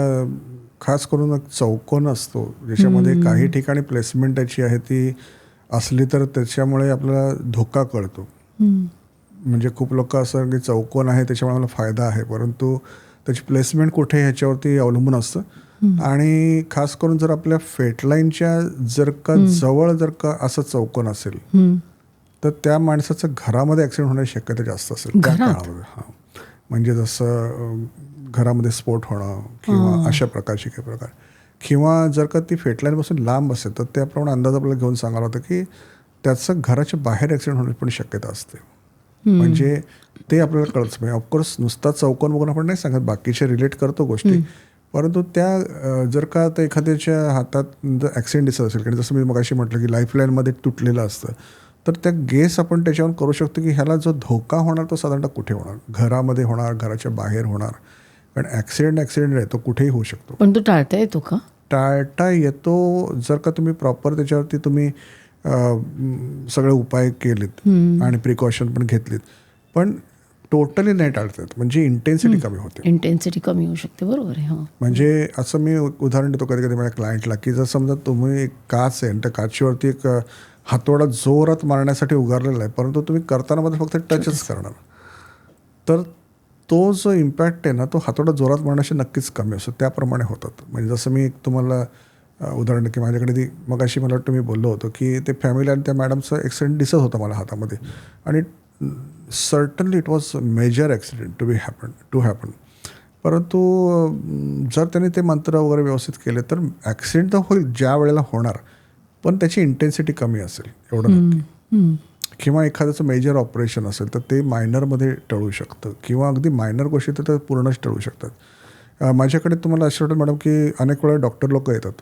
खास करून एक चौकोन असतो ज्याच्यामध्ये काही ठिकाणी प्लेसमेंट त्याची आहे ती असली तर त्याच्यामुळे आपल्याला धोका कळतो. म्हणजे खूप लोक असं की चौकोन आहे त्याच्यामुळे मला फायदा आहे, परंतु त्याची प्लेसमेंट कुठे ह्याच्यावरती अवलंबून असतं. आणि खास करून जर आपल्या फेटलाईनच्या जर का जवळ जर का असं चौकोन असेल तर त्या माणसाचं घरामध्ये ॲक्सिडेंट होण्याची शक्यता जास्त असेल त्या काळामध्ये. हां, म्हणजे जसं घरामध्ये स्फोट होणं किंवा अशा प्रकारचे काही प्रकार, किंवा जर का ती फेटलाईनपासून लांब असेल तर त्याप्रमाणे अंदाज आपल्याला घेऊन सांगायला होतं की त्याचं घराच्या बाहेर ॲक्सिडेंट होण्याची पण शक्यता असते. म्हणजे ते आपल्याला कळत नाही. ऑफकोर्स नुसता चौकोन बघून आपण नाही सांगत, बाकीचे रिलेट करतो गोष्टी, परंतु त्या जर का आता एखाद्याच्या हातात जर ॲक्सिडेंट दिसत असेल, कारण जसं मी मगाशी म्हटलं की लाईफलाईनमध्ये तुटलेलं असतं, तर त्या गेस आपण त्याच्यावर करू शकतो की ह्याला जो धोका होणार तो साधारणतः कुठे होणार, घरामध्ये होणार, घराच्या बाहेर होणार. कारण ॲक्सिडेंट आहे, तो कुठेही होऊ शकतो. पण तो टाळता येतो का? टाळता येतो जर का तुम्ही प्रॉपर त्याच्यावरती तुम्ही सगळे उपाय केलेत आणि प्रिकॉशन पण घेतलीत. पण टोटली नाही टाळता येत, म्हणजे इंटेन्सिटी कमी होते. इंटेन्सिटी कमी होऊ शकते, बरोबर आहे. हां, म्हणजे असं मी उदाहरण देतो कधी कधी माझ्या क्लायंटला की जर समजा तुम्ही एक काच आहे आणि त्या काचेवरती एक हातोडा जोरात मारण्यासाठी उगारलेला आहे, परंतु तुम्ही करताना मात्र फक्त टचच करणार, तर तो जो इम्पॅक्ट आहे ना तो हातोडा जोरात मारण्याशी नक्कीच कमी असतो. त्याप्रमाणे होतात. म्हणजे जसं मी तुम्हाला उदाहरण की माझ्याकडे ती मगाशी मला वाटतं मी बोललो होतो की ते फॅमिली आणि त्या मॅडमचं ॲक्सिडेंट दिसत होतं मला हातामध्ये, आणि certainly it was major accident to happen. परंतु जर त्यांनी ते मंत्र वगैरे व्यवस्थित केले तर ॲक्सिडेंट तर होईल ज्या वेळेला होणार, पण त्याची इंटेन्सिटी कमी असेल एवढं नक्की. किंवा एखाद्याचं मेजर ऑपरेशन असेल तर ते मायनरमध्ये टळू शकतं, किंवा अगदी मायनर गोष्टी तर पूर्णच टळू शकतात. माझ्याकडे तुम्हाला असं वाटतं मॅडम की अनेक वेळा डॉक्टर लोक येतात,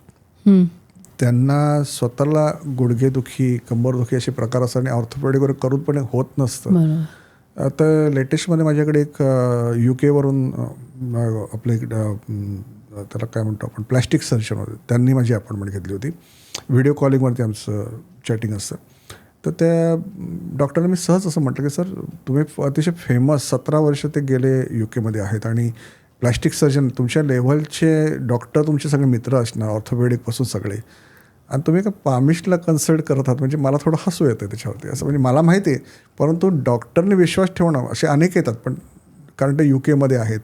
त्यांना स्वतःला गुडघेदुखी, कंबरदुखी असे प्रकार असतात आणि ऑर्थोपेडिक वगैरे करून पण होत नसतं. बरोबर. तर लेटेस्टमध्ये माझ्याकडे एक UK वरून आपलं एक त्याला काय म्हणतो आपण प्लॅस्टिक सर्जन होते. त्यांनी माझी अपॉइंटमेंट घेतली होती. व्हिडिओ कॉलिंगवरती आमचं चॅटिंग असतं. तर त्या डॉक्टरने मी सहज असं म्हटलं की सर तुम्ही अतिशय फेमस 17 वर्ष ते गेले UKमध्ये आहेत आणि प्लॅस्टिक सर्जन तुमच्या लेव्हलचे डॉक्टर तुमचे सगळे मित्र असणार ऑर्थोपेडिकपासून सगळे आणि तुम्ही का पामिस्टला कन्सल्ट करत आहात म्हणजे मला थोडं हसू येतं त्याच्यावरती. असं म्हणजे मला माहिती आहे परंतु डॉक्टरने विश्वास ठेवणं असे अनेक येतात पण कारण ते UKमध्ये आहेत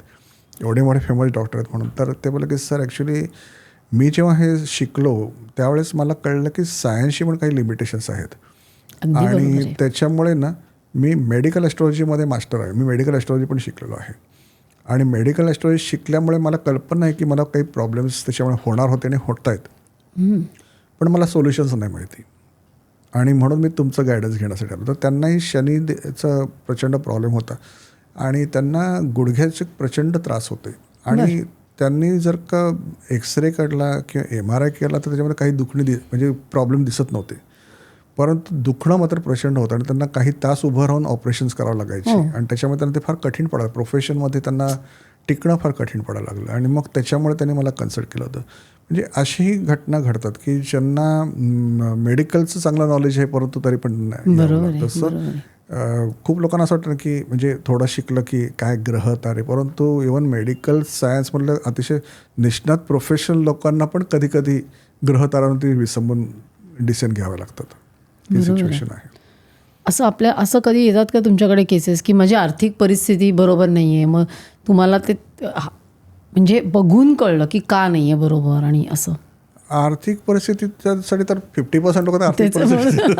एवढे मोठे फेमस डॉक्टर आहेत म्हणून. तर ते बोलले की सर ॲक्च्युली मी जेव्हा हे शिकलो त्यावेळेस मला कळलं की सायन्सशी पण काही लिमिटेशन्स आहेत अगदी बरोबर आणि आहे. त्याच्यामुळे ना मी मेडिकल ॲस्ट्रॉलॉजीमध्ये मास्टर आहे. मी मेडिकल ॲस्ट्रॉलॉजी पण शिकलेलो आहे आणि मेडिकल ॲस्ट्रॉलॉजी शिकल्यामुळे मला कल्पना आहे की मला काही प्रॉब्लेम्स त्याच्यामुळे होणार होते आणि होत आहेत पण मला सोल्युशन्स नाही माहिती आणि म्हणून मी तुमचं गायडन्स घेण्यासाठी आलो. तर त्यांनाही शनीचा प्रचंड प्रॉब्लेम होता आणि त्यांना गुडघ्याचे प्रचंड त्रास होते आणि त्यांनी जर का एक्सरे काढला किंवा MRI केला तर त्याच्यामध्ये काही दुखणे म्हणजे प्रॉब्लेम दिसत नव्हते परंतु दुखणं मात्र प्रचंड होतं आणि त्यांना काही तास उभं राहून ऑपरेशन्स करावं लागायचे आणि त्याच्यामुळे त्यांना ते फार कठीण पडायला प्रोफेशनमध्ये त्यांना टिकणं फार कठीण पडायला लागलं आणि मग त्याच्यामुळे त्यांनी मला कन्सल्ट केलं होतं. म्हणजे अशीही घटना घडतात की ज्यांना मेडिकलचं चांगलं नॉलेज आहे परंतु तरी पण नाही. तसं खूप लोकांना असं वाटतं की म्हणजे थोडं शिकलं की काय ग्रह तारे परंतु इव्हन मेडिकल सायन्समधलं अतिशय निष्णात प्रोफेशनल लोकांना पण कधी कधी ग्रह ताऱ्यांवरती विसंबून डिसिजन घ्यावे लागतात. ही सिच्युएशन आहे. असं कधी येतात का तुमच्याकडे केसेस की माझी आर्थिक परिस्थिती बरोबर नाही आहे मग तुम्हाला ते म्हणजे बघून कळलं की का नाही आहे बरोबर आणि असं आर्थिक परिस्थितीसाठी तर 50% लोक आर्थिक परिस्थिती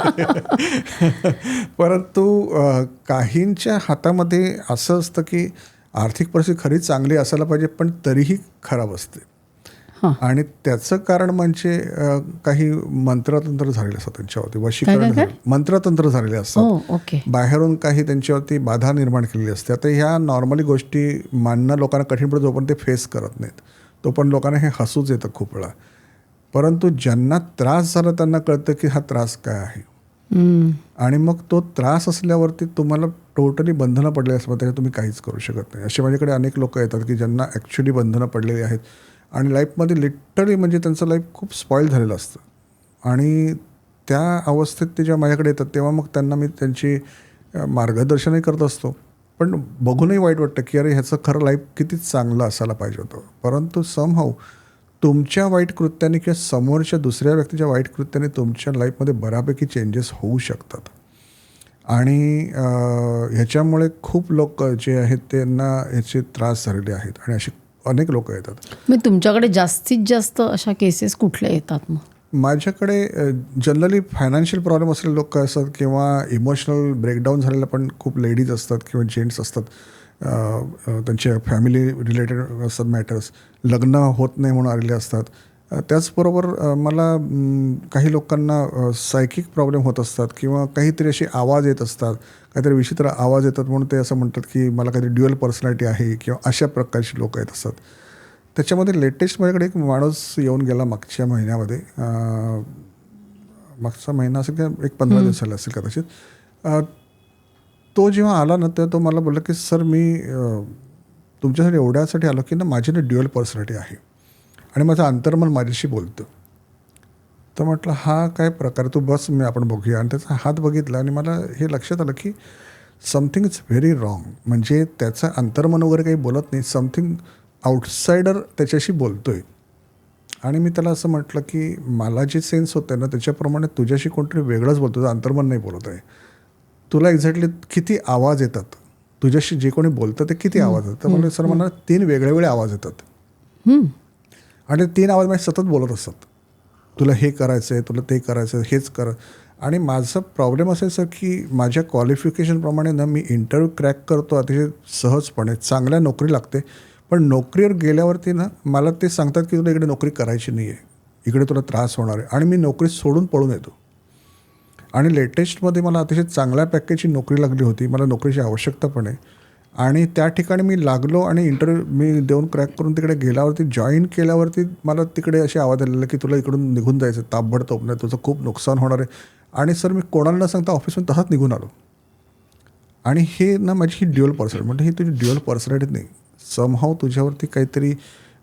परंतु काहींच्या हातामध्ये असं असतं की आर्थिक परिस्थिती खरी चांगली असायला पाहिजे पण तरीही खराब असते आणि त्याचं कारण म्हणजे काही मंत्रतंत्र झालेले असतात त्यांच्यावरती वशीकरण मंत्रतंत्र झालेले असतात. बाहेरून काही त्यांच्यावरती बाधा निर्माण केलेली असते. आता ह्या नॉर्मली गोष्टी मानणं लोकांना कठीण पडतं जोपर्यंत ते फेस करत नाहीत तोपर्यंत लोकांना हे हसूच येतं खूप वेळा परंतु ज्यांना त्रास झाला त्यांना कळतं की हा त्रास काय आहे आणि मग तो त्रास असल्यावरती तुम्हाला टोटली बंधनं पडलेली असतात त्याच्यात तुम्ही काहीच करू शकत नाही. असे माझ्याकडे अनेक लोक येतात की ज्यांना ॲक्च्युली बंधनं पडलेली आहेत आणि लाईफमध्ये लिटरली म्हणजे त्यांचं लाईफ खूप स्पॉईल झालेलं असतं आणि त्या अवस्थेत ते जेव्हा माझ्याकडे येतात तेव्हा मग त्यांना मी त्यांची मार्गदर्शनही करत असतो पण बघूनही वाईट वाटतं की अरे ह्याचं खरं लाईफ किती चांगलं असायला पाहिजे होतं परंतु समहाऊ तुमच्या वाईट कृत्याने किंवा समोरच्या दुसऱ्या व्यक्तीच्या वाईट कृत्याने तुमच्या लाईफमध्ये बऱ्यापैकी चेंजेस होऊ शकतात आणि ह्याच्यामुळे खूप लोक जे आहेत त्यांना ह्याचे त्रास झालेले आहेत आणि अशी अनेक लोक येतात. मग तुमच्याकडे जास्तीत जास्त अशा केसेस कुठल्या येतात? मग माझ्याकडे जनरली फायनान्शियल प्रॉब्लेम असलेले लोक असतात किंवा इमोशनल ब्रेकडाऊन झालेल्या पण खूप लेडीज असतात किंवा जेंट्स असतात. त्यांचे फॅमिली रिलेटेड असतात मॅटर्स लग्न होत नाही म्हणून आलेले असतात. त्याचबरोबर मला काही लोकांना सायकिक प्रॉब्लेम होत असतात किंवा काहीतरी असे आवाज येत असतात काहीतरी विचित्र आवाज येतात म्हणून ते असं म्हणतात की मला काहीतरी ड्युअल पर्सनॅलिटी आहे किंवा अशा प्रकारची लोक येत असतात. त्याच्यामध्ये लेटेस्ट माझ्याकडे एक माणूस येऊन गेला मागच्या महिन्यामध्ये मागचा महिना असेल किंवा एक 15 दिवसाला असेल कदाचित. तो जेव्हा आला ना तेव्हा तो मला बोलला की सर मी तुमच्यासाठी एवढ्यासाठी आलो की ना माझी ना ड्युअल पर्सनॅलिटी आहे आणि माझं अंतर्मन माझ्याशी बोलतं. तर म्हटलं हा काय प्रकार तू बस आपण बघूया आणि त्याचा हात बघितला आणि मला हे लक्षात आलं की समथिंग इज व्हेरी रॉंग. म्हणजे त्याचं अंतर्मन वगैरे काही बोलत नाही समथिंग आउटसायडर त्याच्याशी बोलतो आहे आणि मी त्याला असं म्हटलं की मला जे सेन्स होतं ना त्याच्याप्रमाणे तुझ्याशी कोणतरी वेगळंच बोलतो तुझं अंतर्मन नाही बोलत आहे. तुला एक्झॅक्टली किती आवाज येतात तुझ्याशी जे कोणी बोलतं ते किती आवाज येतात. तर मला सर मला 3 वेगळे आवाज येतात आणि 3 आवाज माझे सतत बोलत असतात. तुला हे करायचं आहे तुला ते करायचं आहे हेच कर. आणि माझं प्रॉब्लेम असायचं की माझ्या क्वालिफिकेशनप्रमाणे ना मी इंटरव्ह्यू क्रॅक करतो अतिशय सहजपणे चांगल्या नोकरी लागते पण नोकरीवर गेल्यावरती ना मला ते सांगतात की तुला इकडे नोकरी करायची नाही आहे इकडे तुला त्रास होणार आहे आणि मी नोकरी सोडून पळून येतो. आणि लेटेस्टमध्ये मला अतिशय चांगल्या पॅकेजची नोकरी लागली होती मला नोकरीची आवश्यकता पण आहे आणि त्या ठिकाणी मी लागलो आणि इंटरव्ह्यू मी देऊन क्रॅक करून तिकडे गेल्यावरती जॉईन केल्यावरती मला तिकडे असे आवाज आलेला की तुला इकडून निघून जायचं, ताबडतोब नाही तुझं खूप नुकसान होणार आहे. आणि सर मी कोणाला न सांगता ऑफिसमधून तसाच निघून आलो. आणि हे ना माझी ही ड्युअल पर्सनॅलिटी, म्हणजे ही तुझी ड्युअल पर्सनॅलिटी नाही, समहाव तुझ्यावरती काहीतरी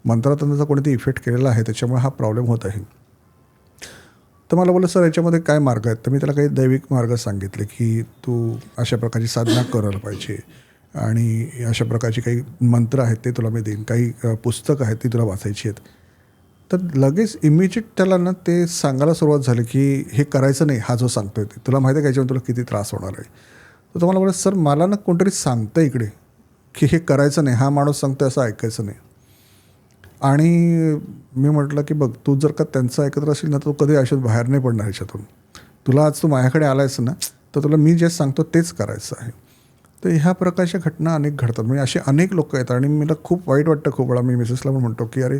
मंत्रतंत्राचा कोणीतरी इफेक्ट केलेला आहे, त्याच्यामुळे हा प्रॉब्लेम होत आहे. तर मला बोललं सर याच्यामध्ये काय मार्ग आहेत. तर मी त्याला काही दैविक मार्ग सांगितले की तू अशा प्रकारची साधना करायला पाहिजे आणि अशा प्रकारची काही मंत्र आहेत ते तुला मी देईन, काही पुस्तकं आहेत ती तुला वाचायची आहेत. तर लगेच इमिजिएट त्याला ना ते सांगायला सुरुवात झाली की हे करायचं नाही, हा जो सांगतोय ते तुला माहिती आहे का याच्यावर तुला किती त्रास होणार आहे. तर तुम्हाला बोला सर मला ना कोणतरी सांगतं इकडे की हे करायचं नाही, हा माणूस सांगतोय असं ऐकायचं नाही. आणि मी म्हटलं की बघ तू जर का त्यांचं ऐकत असेल ना तर तू कधी आयुष्यात बाहेर नाही पडणार ह्याच्यातून. तुला आज तू माझ्याकडे आलायस ना तर तुला मी जे सांगतो तेच करायचं आहे. तर ह्या प्रकारच्या घटना अनेक घडतात. म्हणजे असे अनेक लोक आहेत आणि मला खूप वाईट वाटतं खूप वेळा. मी मिसेसला पण म्हणतो की अरे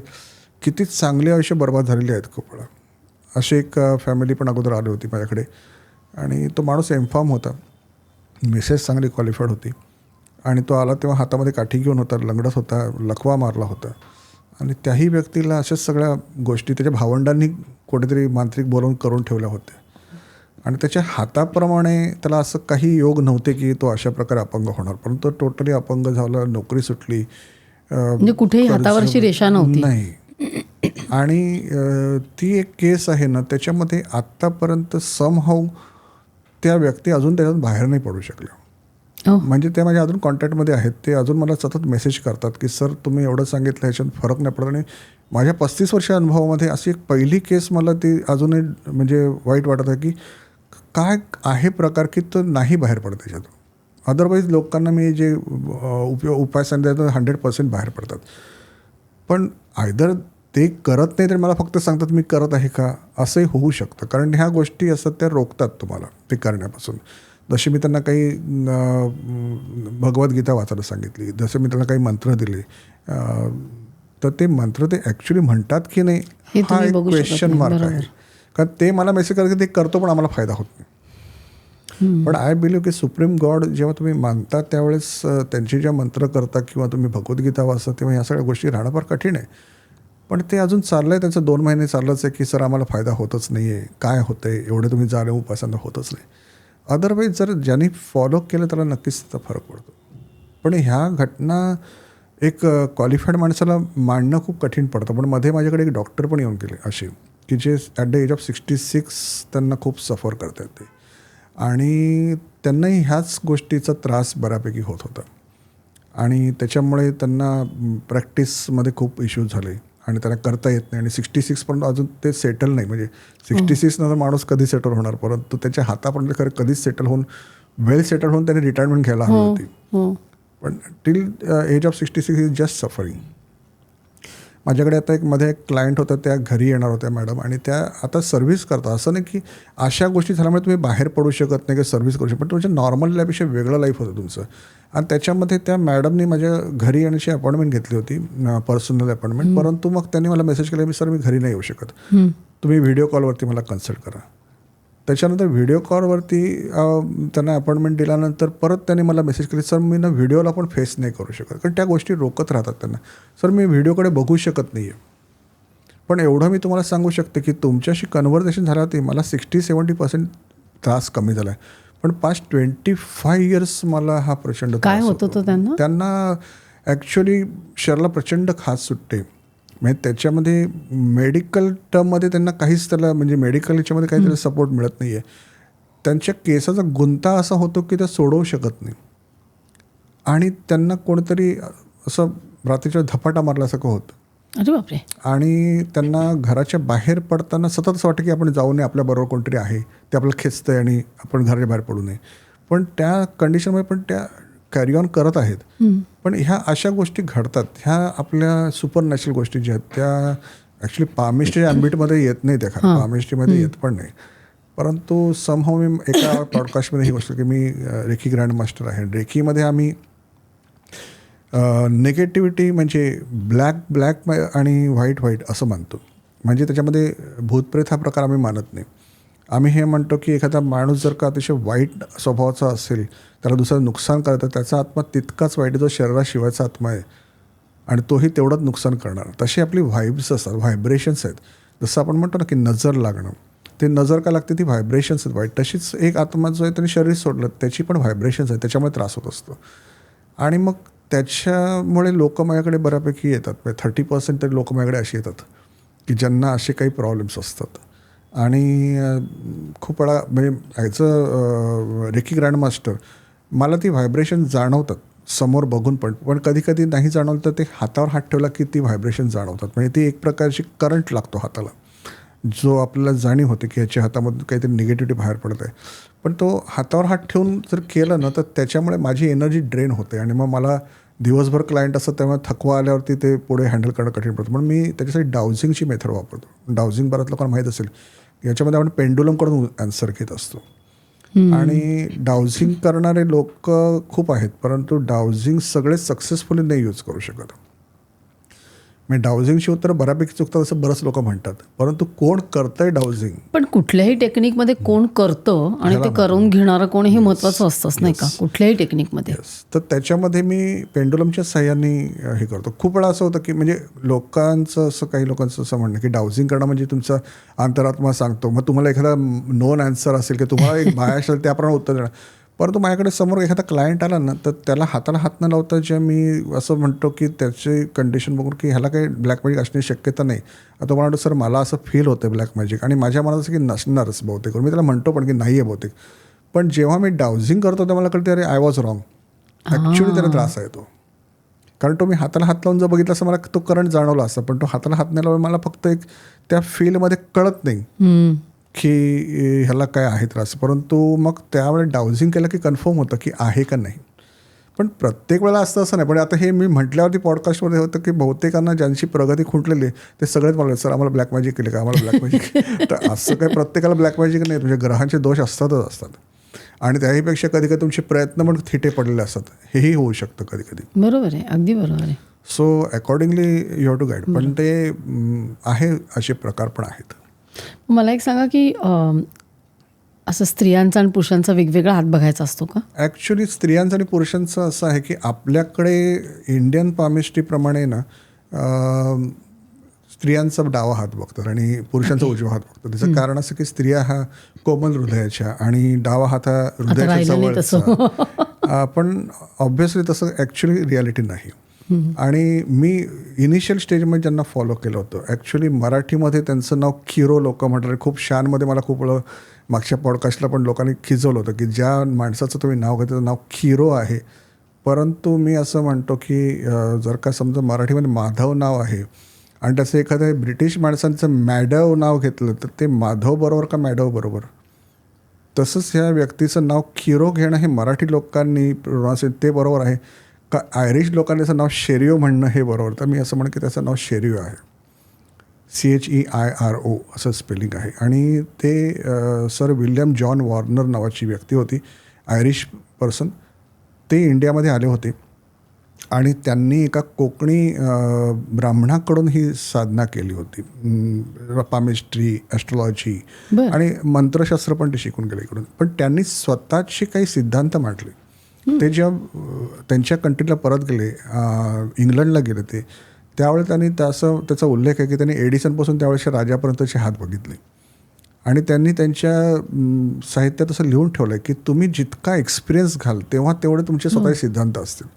किती चांगले आयुष्य बर्बाद झालेले आहेत खूप वेळा. अशी एक फॅमिली पण अगोदर आली होती माझ्याकडे आणि तो माणूस एमफार्म होता, मिसेस चांगली क्वालिफाईड होती आणि तो आला तेव्हा हातामध्ये काठी घेऊन होता, लंगडत होता, लकवा मारला होता आणि त्याही व्यक्तीला अशाच सगळ्या गोष्टी त्याच्या भावंडांनी कुठेतरी मांत्रिक बोलवून करून ठेवल्या होत्या आणि त्याच्या हाताप्रमाणे त्याला असं काही योग नव्हते की तो अशा प्रकारे अपंग होणार, परंतु टोटली अपंग झाला, नोकरी सुटली, म्हणजे कुठेही हातावरची रेषा नव्हती. नाही. आणि ती एक केस आहे ना त्याच्यामध्ये आत्तापर्यंत समहाऊ त्या व्यक्ती अजून त्याच्यात बाहेर नाही पडू शकल्या. म्हणजे ते माझ्या अजून कॉन्टॅक्टमध्ये आहेत. ते अजून मला सतत मेसेज करतात की सर तुम्ही एवढं सांगितलं ह्याच्यात फरक नाही पडत. आणि माझ्या 35 वर्ष अनुभवामध्ये अशी एक पहिली केस मला ती अजूनही म्हणजे वाईट वाटत आहे की काय आहे प्रकार की तो नाही बाहेर पडत त्याच्यातून. अदरवाईज लोकांना मी जे उपाय सांगितले 100% बाहेर पडतात. पण आयदर ते करत नाही तर मला फक्त सांगतात मी करत आहे का, असंही होऊ शकतं. कारण ह्या गोष्टी असतात त्या रोखतात तुम्हाला ते करण्यापासून. जसे मी त्यांना काही भगवद्गीता वाचायला सांगितली, जसे मी त्यांना काही मंत्र दिले, तर ते मंत्र ते ॲक्च्युली म्हणतात की नाही हा एक क्वेश्चन मार्क आहे. कारण ते मला मेसेज करतात की ते करतो पण आम्हाला फायदा होत नाही. पण आय बिलीव्ह की सुप्रीम गॉड जेव्हा तुम्ही मानता त्यावेळेस त्यांची ज्या मंत्र करता किंवा तुम्ही भगवद्गीता वाचता तेव्हा ह्या सगळ्या गोष्टी राहणं फार कठीण आहे. पण ते अजून चाललं आहे, त्यांचं 2 महिने चाललंच आहे की सर आम्हाला फायदा होतच नाही आहे, काय होतं आहे, एवढे तुम्ही झाले उपासना होतच नाही. अदरवाईज जर ज्यांनी फॉलो केलं त्याला नक्कीच त्याचा फरक पडतो. पण ह्या घटना एक क्वालिफाईड माणसाला मांडणं खूप कठीण पडतं. पण मध्ये माझ्याकडे एक डॉक्टर पण येऊन गेले असे की जे ॲट द एज ऑफ 66 त्यांना खूप सफर करतात ते आणि त्यांनाही ह्याच गोष्टीचा त्रास बऱ्यापैकी होत होता आणि त्याच्यामुळे त्यांना प्रॅक्टिसमध्ये खूप इश्यूज झाले आणि त्यांना करता येत नाही आणि 66 पर्यंत अजून ते सेटल नाही. म्हणजे 66 नंतर माणूस कधी सेटल होणार, परंतु त्याच्या हातापर्यंत खरं कधीच सेटल होऊन वेल सेटल होऊन त्याने रिटायरमेंट घ्यायला हवी होती. पण till age of 66 is just suffering. माझ्याकडे आता मध्ये एक क्लायंट होता, त्या घरी येणार होत्या मॅडम आणि त्या आता सर्व्हिस करतात. असं नाही की अशा गोष्टी झाल्यामुळे तुम्ही बाहेर पडू शकत नाही की सर्व्हिस करू शकत, पण तुमच्या नॉर्मल लाईफपेक्षा वेगळं लाईफ होतं तुमचं. आणि त्याच्यामध्ये त्या मॅडमनी माझ्या घरी येण्याची अपॉइंटमेंट घेतली होती, पर्सनल अपॉइंटमेंट. परंतु मग त्यांनी मला मेसेज केला सर मी घरी नाही येऊ शकत, तुम्ही व्हिडिओ कॉलवरती मला कन्सल्ट करा. त्याच्यानंतर व्हिडिओ कॉलवरती त्यांना अपॉइंटमेंट दिल्यानंतर परत त्यांनी मला मेसेज केली सर मी ना व्हिडिओला पण फेस नाही करू शकत, कारण त्या गोष्टी रोखत राहतात त्यांना. सर मी व्हिडिओकडे बघू शकत नाही आहे, पण एवढं मी तुम्हाला सांगू शकते की तुमच्याशी कन्व्हर्सेशन झालं होती मला 60-70% त्रास कमी झाला आहे. पण पास्ट 25 इयर्स मला हा प्रचंड काय होत होतं त्यांना ॲक्च्युली शरीराला प्रचंड खास सुटते. म्हणजे त्याच्यामध्ये मेडिकल टर्ममध्ये त्यांना काहीच त्याला म्हणजे मेडिकल याच्यामध्ये काही त्याला सपोर्ट मिळत नाही आहे. त्यांच्या केसाचा गुंता असा होतो की त्या सोडवू शकत नाही आणि त्यांना कोणतरी असं रात्रीच्या धपाटा मारल्यासारखं होतं. अरे बापरे. आणि त्यांना घराच्या बाहेर पडताना सतत असं वाटतं की आपण जाऊ नये, आपल्याबरोबर कोणतरी आहे ते आपल्याला खेचतं आहे आणि आपण घराच्या बाहेर पडू नये. पण त्या कंडिशनमध्ये पण त्या कॅरी ऑन करत आहेत. पण ह्या अशा गोष्टी घडतात, ह्या आपल्या सुपर नॅचरल गोष्टी ज्या आहेत त्या ॲक्च्युली पामिस्ट्री ॲम्बिटमध्ये येत नाही, त्या खरं पामिस्ट्रीमध्ये येत पण नाही. परंतु समहाऊ मी एका पॉडकास्टमध्ये ही गोष्ट की मी रेकी ग्रँड मास्टर आहे. रेकीमध्ये आम्ही निगेटिव्हिटी म्हणजे ब्लॅक आणि व्हाईट असं मानतो. म्हणजे त्याच्यामध्ये भूतप्रेत हा प्रकार आम्ही मानत नाही. आम्ही हे म्हणतो की एखादा माणूस जर का अतिशय वाईट स्वभावाचा असेल, त्याला दुसरं नुकसान करतं, त्याचा आत्मा तितकाच वाईट जो शरीराशिवायचा आत्मा आहे आणि तोही तेवढंच नुकसान करणार. तशी आपली व्हाईब्स असतात, व्हायब्रेशन्स आहेत. जसं आपण म्हणतो ना की नजर लागणं, ते नजर का लागते, ती व्हायब्रेशन्स आहेत वाईट. तशीच एक आत्मा जो आहे त्याने शरीर सोडलं, त्याची पण व्हायब्रेशन्स आहेत, त्याच्यामुळे त्रास होत असतो. आणि मग त्याच्यामुळे लोक माझ्याकडे बऱ्यापैकी येतात. 30% तरी लोक माझ्याकडे अशी येतात की ज्यांना असे काही प्रॉब्लेम्स असतात. आणि खूप वेळा म्हणजे ॲज अ रेकी ग्रँडमास्टर मला ती व्हायब्रेशन जाणवतात समोर बघून, पण कधी कधी नाही जाणवलं तर ते हातावर हात ठेवला की ती व्हायब्रेशन जाणवतात. म्हणजे ती एक प्रकारची करंट लागतो हाताला, जो आपल्याला जाणीव होते की ह्याच्या हातामधून काहीतरी निगेटिव्हिटी बाहेर पडत आहे. पण तो हातावर हात ठेवून जर केलं ना तर त्याच्यामुळे माझी एनर्जी ड्रेन होते आणि मग मला दिवसभर क्लायंट असतं तेव्हा थकवा आल्यावरती ते पुढे हँडल करणं कठीण पडतं. म्हणून मी त्याच्यासाठी डाउझिंगची मेथड वापरतो. डाउझिंग बऱ्याच लोकांना माहीत असेल, याच्यामध्ये आपण पेंडुलमकडून आन्सर घेत असतो. आणि डाउझिंग करणारे लोक खूप आहेत, परंतु डाउझिंग सगळे सक्सेसफुली नाही यूज करू शकत. म्हणजे डाउझिंगची उत्तर बऱ्यापैकी चुकतात असं बरंच लोक म्हणतात, परंतु कोण करतंय डाउझिंग, पण कुठल्याही टेक्निकमध्ये कोण करतं आणि ते करून घेणारं कोण हे महत्त्वाचं असतंच नाही का, कुठल्याही टेक्निकमध्ये. तर त्याच्यामध्ये मी पेंडुलमच्या सहाय्याने हे करतो. खूप वेळा असं होतं की म्हणजे लोकांचं असं, काही लोकांचं असं म्हणणं की डाउझिंग करणं म्हणजे तुमचा अंतरात्मा सांगतो, मग तुम्हाला एखादा नोन आन्सर असेल की तुम्हाला एक बाया असेल त्याप्रमाणे उत्तर देणार. परंतु माझ्याकडे समोर एखादा क्लायंट आला ना तर त्याला हाताला हात न लावता जे मी असं म्हणतो की त्याची कंडिशन बघून की ह्याला काही ब्लॅक मॅजिक असण्याची शक्यता नाही. आता मला वाटतं सर मला असं फील होतं ब्लॅक मॅजिक, आणि माझ्या मनात असं की नसणारच बहुतेक, मी त्याला म्हणतो पण की नाही आहे बहुतेक. पण जेव्हा मी डाउझिंग करतो तेव्हा मला कळते अरे आय वॉज रॉंग, ॲक्च्युली त्याला त्रास आहे तो. कारण तो मी हाताला हात लावून जर बघितला असं मला तो करंट जाणवला असता, पण तो हाताला हात नाही लावून मला फक्त एक त्या फीलमध्ये कळत नाही की ह्याला काय आहे त्रास. परंतु मग त्यावेळेला डाउझिंग केलं की कन्फर्म होतं की आहे का नाही. पण प्रत्येक वेळेला असं नाही. पण आता हे मी म्हटल्यावरती पॉडकास्टमध्ये होतं की बहुतेकांना ज्यांची प्रगती खुंटलेली ते सगळेच मला सर आम्हाला ब्लॅक मॅजिक केले का, आम्हाला ब्लॅक मॅजिक. तर असं काही प्रत्येकाला ब्लॅक मॅजिक नाही, म्हणजे ग्रहांचे दोष असतातच असतात. आणि त्याहीपेक्षा कधी कधी तुमचे प्रयत्न पण थिटे पडलेले असतात, हेही होऊ शकतं कधी कधी. बरोबर आहे, अगदी बरोबर आहे. So accordingly you have to guide. पण ते आहे, असे प्रकार पण आहेत. मला एक सांगा की असं स्त्रियांचा आणि पुरुषांचा वेगवेगळा हात बघायचा असतो का? ॲक्च्युली स्त्रियांचं आणि पुरुषांचं असं आहे की आपल्याकडे इंडियन पामिस्ट्रीप्रमाणे ना स्त्रियांचा डावा हात बघतात आणि पुरुषांचा उजवा हात बघतात. त्याचं कारण असं की स्त्रिया हा कोमल हृदयाच्या आणि डावा हात हा हृदयाच्या जवळचा. पण ऑब्व्हियसली तसं ॲक्च्युली रियालिटी नाही. आणि मी इनिशियल स्टेजमध्ये ज्यांना फॉलो केलं होतं, ॲक्च्युली मराठीमध्ये त्यांचं नाव खिरो लोक म्हटलं. खूप शानमध्ये मला खूप वेळं मागच्या पॉडकास्टला पण लोकांनी खिजवलं होतं की ज्या माणसाचं तुम्ही नाव घेता त्याचं नाव खिरो आहे. परंतु मी असं म्हणतो की जर का समजा मराठीमध्ये माधव नाव आहे आणि त्याचं एखाद्या ब्रिटिश माणसांचं मॅडव नाव घेतलं तर ते माधव बरोबर का मॅडव बरोबर. तसंच ह्या व्यक्तीचं नाव खिरो घेणं हे मराठी लोकांनी ते बरोबर आहे का आयरिश लोकांनी त्याचं नाव शेरिओ म्हणणं हे बरोबर. तर मी असं म्हणेन की त्याचं नाव शेरिओ आहे. CHEIRO असं स्पेलिंग आहे. आणि ते सर विल्यम जॉन वॉर्नर नावाची व्यक्ती होती, आयरिश पर्सन. ते इंडियामध्ये आले होते आणि त्यांनी एका कोकणी ब्राह्मणाकडून ही साधना केली होती, पामिस्ट्री, ॲस्ट्रॉलॉजी आणि मंत्रशास्त्र पण ते शिकून गेले इकडून. पण त्यांनी स्वतःचे काही सिद्धांत मांडले. ते जेव्हा त्यांच्या कंट्रीला परत गेले, इंग्लंडला गेले ते, त्यावेळेस त्यांनी त्याचा उल्लेख आहे की त्यांनी एडिसनपासून त्यावेळेच्या राजापर्यंतचे हात बघितले आणि त्यांनी त्यांच्या साहित्यात असं लिहून ठेवलं आहे की तुम्ही जितका एक्सपिरियन्स घाल तेव्हा तेवढे तुमचे स्वतःचे सिद्धांत असतील.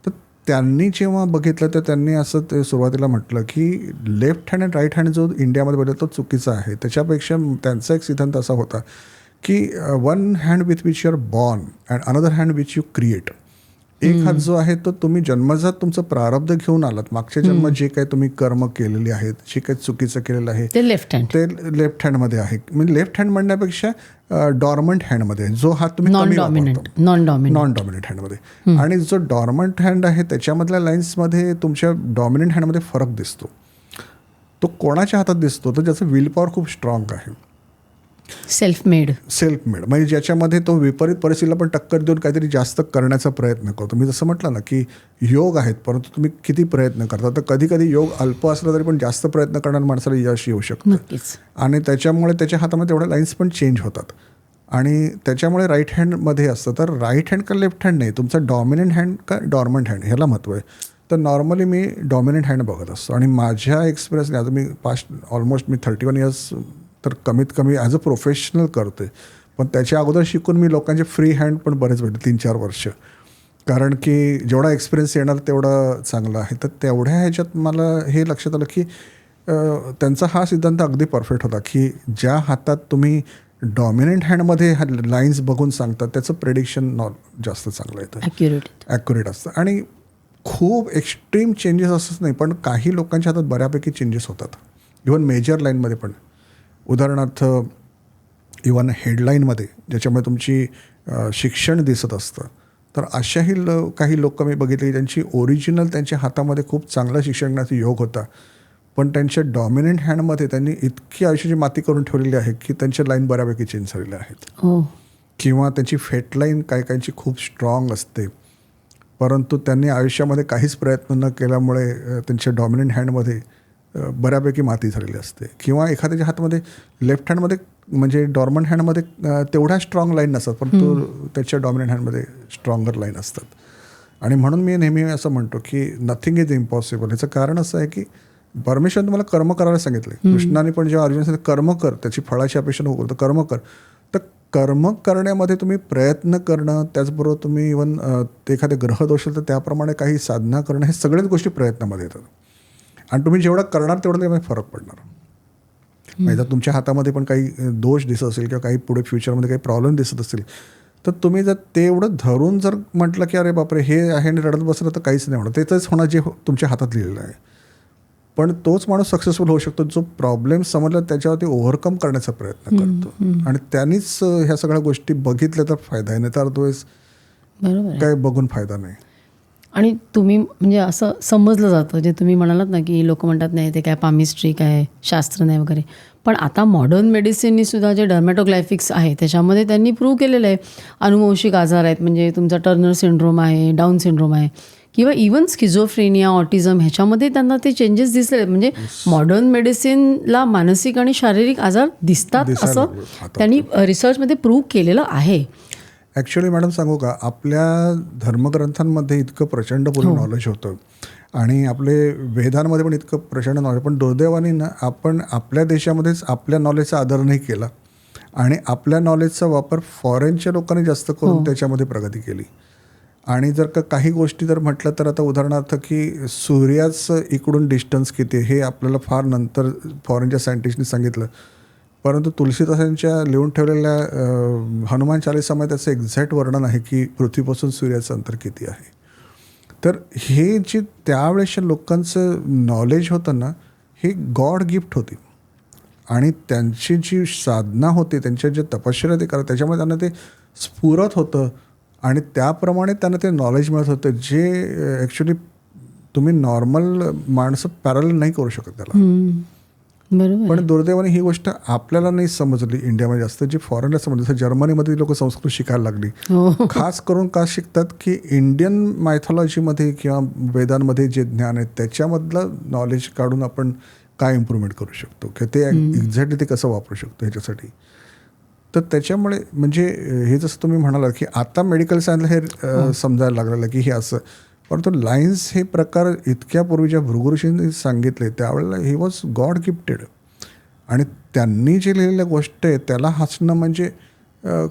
तर त्यांनी जेव्हा बघितलं तर त्यांनी असं ते सुरुवातीला म्हटलं की लेफ्ट हँड आणि राईट हँड जो इंडियामध्ये बघितला तो चुकीचा आहे. त्याच्यापेक्षा त्यांचा एक सिद्धांत असा होता की one hand with which you are born and another hand which you create. एक हात जो आहे तो तुम्ही जन्मजात तुमचं प्रारब्ध घेऊन आलात, मागच्या जन्मात जे काही तुम्ही कर्म केलेले आहेत, जे काही चुकीचं केलेलं आहे ते लेफ्ट लेफ्ट हँडमध्ये आहे. म्हणजे लेफ्ट हँड म्हणण्यापेक्षा डॉर्मंट हँडमध्ये, जो हात तुम्ही कमी वापरतो, नॉन डॉमिनंट हँडमध्ये. आणि जो डॉर्मंट हँड आहे त्याच्यामधल्या लाईन्समध्ये तुमच्या डॉमिनंट हँडमध्ये फरक दिसतो. तो कोणाच्या हातात दिसतो तर ज्याचं विल पॉवर खूप स्ट्रॉंग आहे. सेल्फ मेड म्हणजे ज्याच्यामध्ये तो विपरीत परिस्थितीला पण टक्कर देऊन काहीतरी जास्त करण्याचा प्रयत्न करतो. मी जसं म्हटलं ना की योग आहेत, परंतु तुम्ही किती प्रयत्न करता. तर कधी कधी योग अल्प असला तरी पण जास्त प्रयत्न करणाऱ्या माणसाला यश येऊ शकतं. नक्कीच. आणि त्याच्यामुळे त्याच्या हातामध्ये तेवढ्या लाईन्स पण चेंज होतात. आणि त्याच्यामुळे राईट हँडमध्ये असतं. तर राईट हँड का लेफ्ट हँड नाही, तुमचा डॉमिनंट हँड का डॉर्मंट हँड ह्याला महत्त्व आहे. तर नॉर्मली मी डॉमिनंट हँड बघत असतो. आणि माझ्या एक्सपिरियन्सने आता मी ऑलमोस्ट 31 इयर्स तर कमीत कमी ॲज अ प्रोफेशनल करते. पण त्याच्या अगोदर शिकून मी लोकांचे फ्री हँड पण बरेच भेटले 3-4 वर्ष. कारण की जेवढा एक्सपिरियन्स येणार तेवढं चांगलं आहे. तर तेवढ्या ह्याच्यात मला हे लक्षात आलं की त्यांचा हा सिद्धांत अगदी परफेक्ट होता की ज्या हातात तुम्ही डॉमिनंट हँडमध्ये लाईन्स बघून सांगतात त्याचं प्रेडिक्शन जास्त चांगलं येतं, ॲक्युरेट असतं. आणि खूप एक्स्ट्रीम चेंजेस असंच नाही, पण काही लोकांच्या हातात बऱ्यापैकी चेंजेस होतात. इव्हन मेजर लाईनमध्ये पण. उदाहरणार्थ इव्हन हेडलाईनमध्ये ज्याच्यामुळे तुमची शिक्षण दिसत असतं. तर अशाही काही लोक मी बघितले की त्यांची ओरिजिनल त्यांच्या हातामध्ये खूप चांगला शिक्षण घेण्याचा योग होता, पण त्यांच्या डॉमिनंट हँडमध्ये त्यांनी इतकी आयुष्याची माती करून ठेवलेली आहे की त्यांच्या लाईन बऱ्यापैकी चेंज झालेल्या आहेत. किंवा त्यांची फेट लाईन काहींची खूप स्ट्रॉंग असते, परंतु त्यांनी आयुष्यामध्ये काहीच प्रयत्न न केल्यामुळे त्यांच्या डॉमिनंट हँडमध्ये बऱ्यापैकी माती झालेली असते. किंवा एखाद्याच्या हातामध्ये लेफ्ट हँडमध्ये म्हणजे डॉर्मंट हँडमध्ये तेवढ्या स्ट्रॉंग लाईन नसतात, परंतु त्याच्या डॉमिनंट हँडमध्ये स्ट्रॉंगर लाईन असतात. आणि म्हणून मी नेहमी असं म्हणतो की नथिंग इज इम्पॉसिबल. ह्याचं कारण असं आहे की परमेश्वर तुम्हाला कर्म करायला सांगितले. कृष्णाने पण जेव्हा अर्जुन सांगितलं कर्म कर, त्याची फळाची अपेक्षा नको, तर कर्म कर. तर कर्म करण्यामध्ये तुम्ही प्रयत्न करणं, त्याचबरोबर तुम्ही इव्हन एखादे ग्रह दोष असेल तर त्याप्रमाणे काही साधना करणं, हे सगळ्याच गोष्टी प्रयत्नामध्ये येतात. आणि तुम्ही जेवढं करणार तेवढं त्यामध्ये फरक पडणार. म्हणजे जर तुमच्या हातामध्ये पण काही दोष दिसत असेल किंवा काही पुढे फ्युचरमध्ये काही प्रॉब्लेम दिसत असतील, तर तुम्ही जर ते एवढं धरून जर म्हटलं की अरे बापरे हे आहे आणि रडत बसलं तर काहीच नाही होणार. तेच होणार जे तुमच्या हातात लिहिलेलं आहे. पण तोच माणूस सक्सेसफुल होऊ शकतो जो प्रॉब्लेम समजला त्याच्यावरती ओव्हरकम करण्याचा प्रयत्न करतो. आणि त्यांनीच ह्या सगळ्या गोष्टी बघितल्या तर फायदा आहे, नाही तर अदरवाईज काय बघून फायदा नाही. आणि तुम्ही म्हणजे असं समजलं जातं, जे तुम्ही म्हणालात ना की लोक म्हणतात नाही ते काय पामिस्ट्री काय शास्त्र नाही वगैरे, पण आता मॉडर्न मेडिसिननी सुद्धा जे डर्मॅटोग्लायफिक्स आहे त्याच्यामध्ये त्यांनी प्रूव्ह केलेलं आहे अनुवंशिक आजार आहेत, म्हणजे तुमचा टर्नर सिंड्रोम आहे, डाऊन सिंड्रोम आहे, किंवा इवन स्किझोफ्रेनिया, ऑटिझम, ह्याच्यामध्ये त्यांना ते चेंजेस दिसले आहेत. म्हणजे मॉडर्न मेडिसिनला मानसिक आणि शारीरिक आजार दिसतात असं त्यांनी रिसर्चमध्ये प्रूव्ह केलेलं आहे. ॲक्च्युली मॅडम सांगू का, आपल्या धर्मग्रंथांमध्ये इतकं प्रचंड पूर्ण नॉलेज होतं आणि आपले वेदांमध्ये पण इतकं प्रचंड नॉलेज, पण दुर्दैवाने ना आपण आपल्या देशामध्येच आपल्या नॉलेजचा आदर नाही केला आणि आपल्या नॉलेजचा वापर फॉरेनच्या लोकांनी जास्त करून त्याच्यामध्ये प्रगती केली. आणि जर का काही गोष्टी जर म्हटलं तर आता उदाहरणार्थ की सूर्याचं इकडून डिस्टन्स किती हे आपल्याला फार नंतर फॉरेनच्या सायंटिस्टनी सांगितलं, परंतु तुलसीदासांच्या लिहून ठेवलेल्या हनुमान चालीसामध्ये त्याचं एक्झॅक्ट वर्णन आहे की पृथ्वीपासून सूर्याचं अंतर किती आहे. तर हे जे त्यावेळेच्या लोकांचं नॉलेज होतं ना, हे गॉड गिफ्ट होती. आणि त्यांची जी साधना होती, त्यांच्या जे तपश्चर्या ते करत, त्याच्यामुळे त्यांना ते स्फुरत होतं आणि त्याप्रमाणे त्यांना ते नॉलेज मिळत होतं जे ॲक्च्युली तुम्ही नॉर्मल माणसं पॅरल नाही करू शकत त्याला. पण दुर्दैवाने ही गोष्ट आपल्याला नाही समजली इंडियामध्ये जास्त, जी फॉरेनला समजली. जसं जर्मनीमध्ये लोक संस्कृत शिकायला लागली. खास करून का शिकतात की इंडियन मायथॉलॉजीमध्ये किंवा वेदांमध्ये जे ज्ञान आहे त्याच्यामधलं नॉलेज काढून आपण काय इम्प्रूव्हमेंट करू शकतो किंवा ते एक्झॅक्टली ते कसं वापरू शकतो ह्याच्यासाठी. तर त्याच्यामुळे म्हणजे हे जसं तुम्ही म्हणालात की आता मेडिकल सायन्सला हे समजायला लागलेलं की हे असं, परंतु लाईन्स हे प्रकार इतक्या पूर्वीच्या भृगुऋषींनी सांगितले त्यावेळेला ही वॉज गॉड गिफ्टेड. आणि त्यांनी जे लिहिलेल्या गोष्ट आहे त्याला हसणं म्हणजे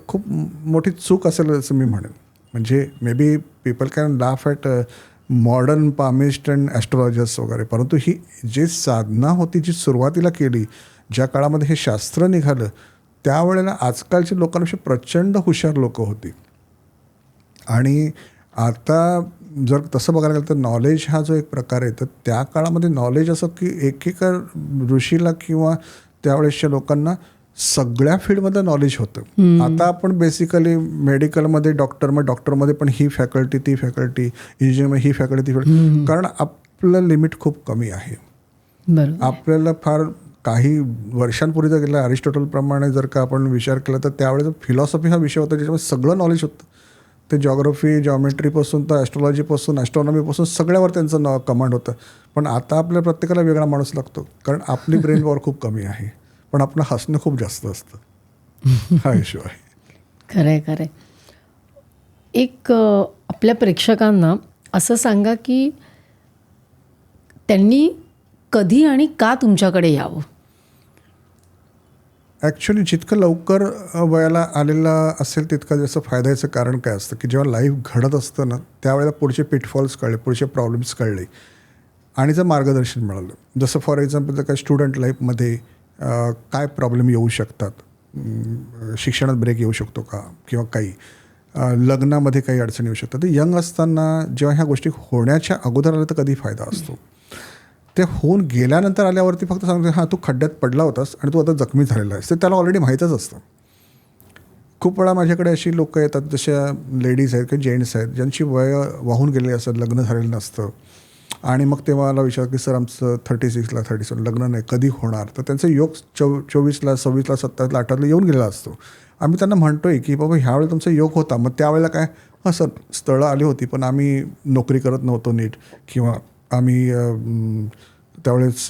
खूप मोठी चूक असेल असं मी म्हणेन. म्हणजे may be people can laugh at modern palmist and astrologers वगैरे, परंतु ही जी साधना होती जी सुरुवातीला केली, ज्या काळामध्ये हे शास्त्र निघालं त्यावेळेला आजकालची लोकांपेक्षा प्रचंड हुशार लोक होती. आणि आता जर तसं बघायला गेलं तर नॉलेज हा जो एक प्रकार आहे, तर त्या काळामध्ये नॉलेज असं की एकेका ऋषीला किंवा त्यावेळेसच्या लोकांना सगळ्या फील्डमधलं नॉलेज होतं. आता आपण बेसिकली मेडिकलमध्ये डॉक्टरमध्ये पण ही फॅकल्टी ती फॅकल्टी, इंजिनिअरमध्ये ही फॅकल्टी ती फॅकल्टी, कारण आपलं लिमिट खूप कमी आहे. आपल्याला फार काही वर्षांपूर्वी जर गेलं अरिस्टॉटलप्रमाणे जर का आपण विचार केला तर त्यावेळेस फिलॉसॉफी हा विषय होता ज्याच्यामध्ये सगळं नॉलेज होतं. ते जॉग्रफी जॉमेट्रीपासून तर ॲस्ट्रॉलॉजीपासून ॲस्ट्रॉनॉमीपासून सगळ्यावर त्यांचं कमांड होतं. पण आता आपल्या प्रत्येकाला वेगळा माणूस लागतो कारण आपली ब्रेन पॉवर खूप कमी आहे पण आपलं हसणं खूप जास्त असतं. हा इश्यू आहे. खरं आहे, खरं आहे. एक आपल्या प्रेक्षकांना असं सांगा की त्यांनी कधी आणि का तुमच्याकडे यावं? ॲक्च्युली जितकं लवकर वयाला आलेला असेल तितकं जास्त फायद्याचं कारण काय असतं की जेव्हा लाईफ घडत असतं ना त्यावेळेला पुढचे पिटफॉल्स कळले, पुढचे प्रॉब्लेम्स कळले आणि जर मार्गदर्शन मिळालं. जसं फॉर एक्झाम्पल जर काय स्टुडंट लाईफमध्ये काय प्रॉब्लेम येऊ शकतात, शिक्षणात ब्रेक येऊ शकतो का किंवा काही लग्नामध्ये काही अडचणी येऊ शकतात. तर यंग असताना जेव्हा ह्या गोष्टी होण्याच्या अगोदर आल्या तर कधी फायदा असतो. ते होऊन गेल्यानंतर आल्यावरती फक्त सांगतो हां तू खड्ड्यात पडला होतास आणि तू आता जखमी झालेला आहेस ते त्याला ऑलरेडी माहीतच असतं. खूप वेळा माझ्याकडे अशी लोकं येतात जशा लेडीज आहेत किंवा जेंट्स आहेत ज्यांची वय वाहून गेलेली असतात, लग्न झालेलं नसतं आणि मग तेव्हा मला विचार की सर आमचं 36ला 37 लग्न नाही कधी होणार. तर त्यांचं योग 24ला 26ला 27ला 28ला येऊन गेलेला असतो. आम्ही त्यांना म्हणतो आहे की बाबा ह्यावेळेला तुमचा योग होता मग त्यावेळेला काय हां सर स्थळं आली होती पण आम्ही नोकरी करत नव्हतो नीट किंवा आम्ही त्यावेळेस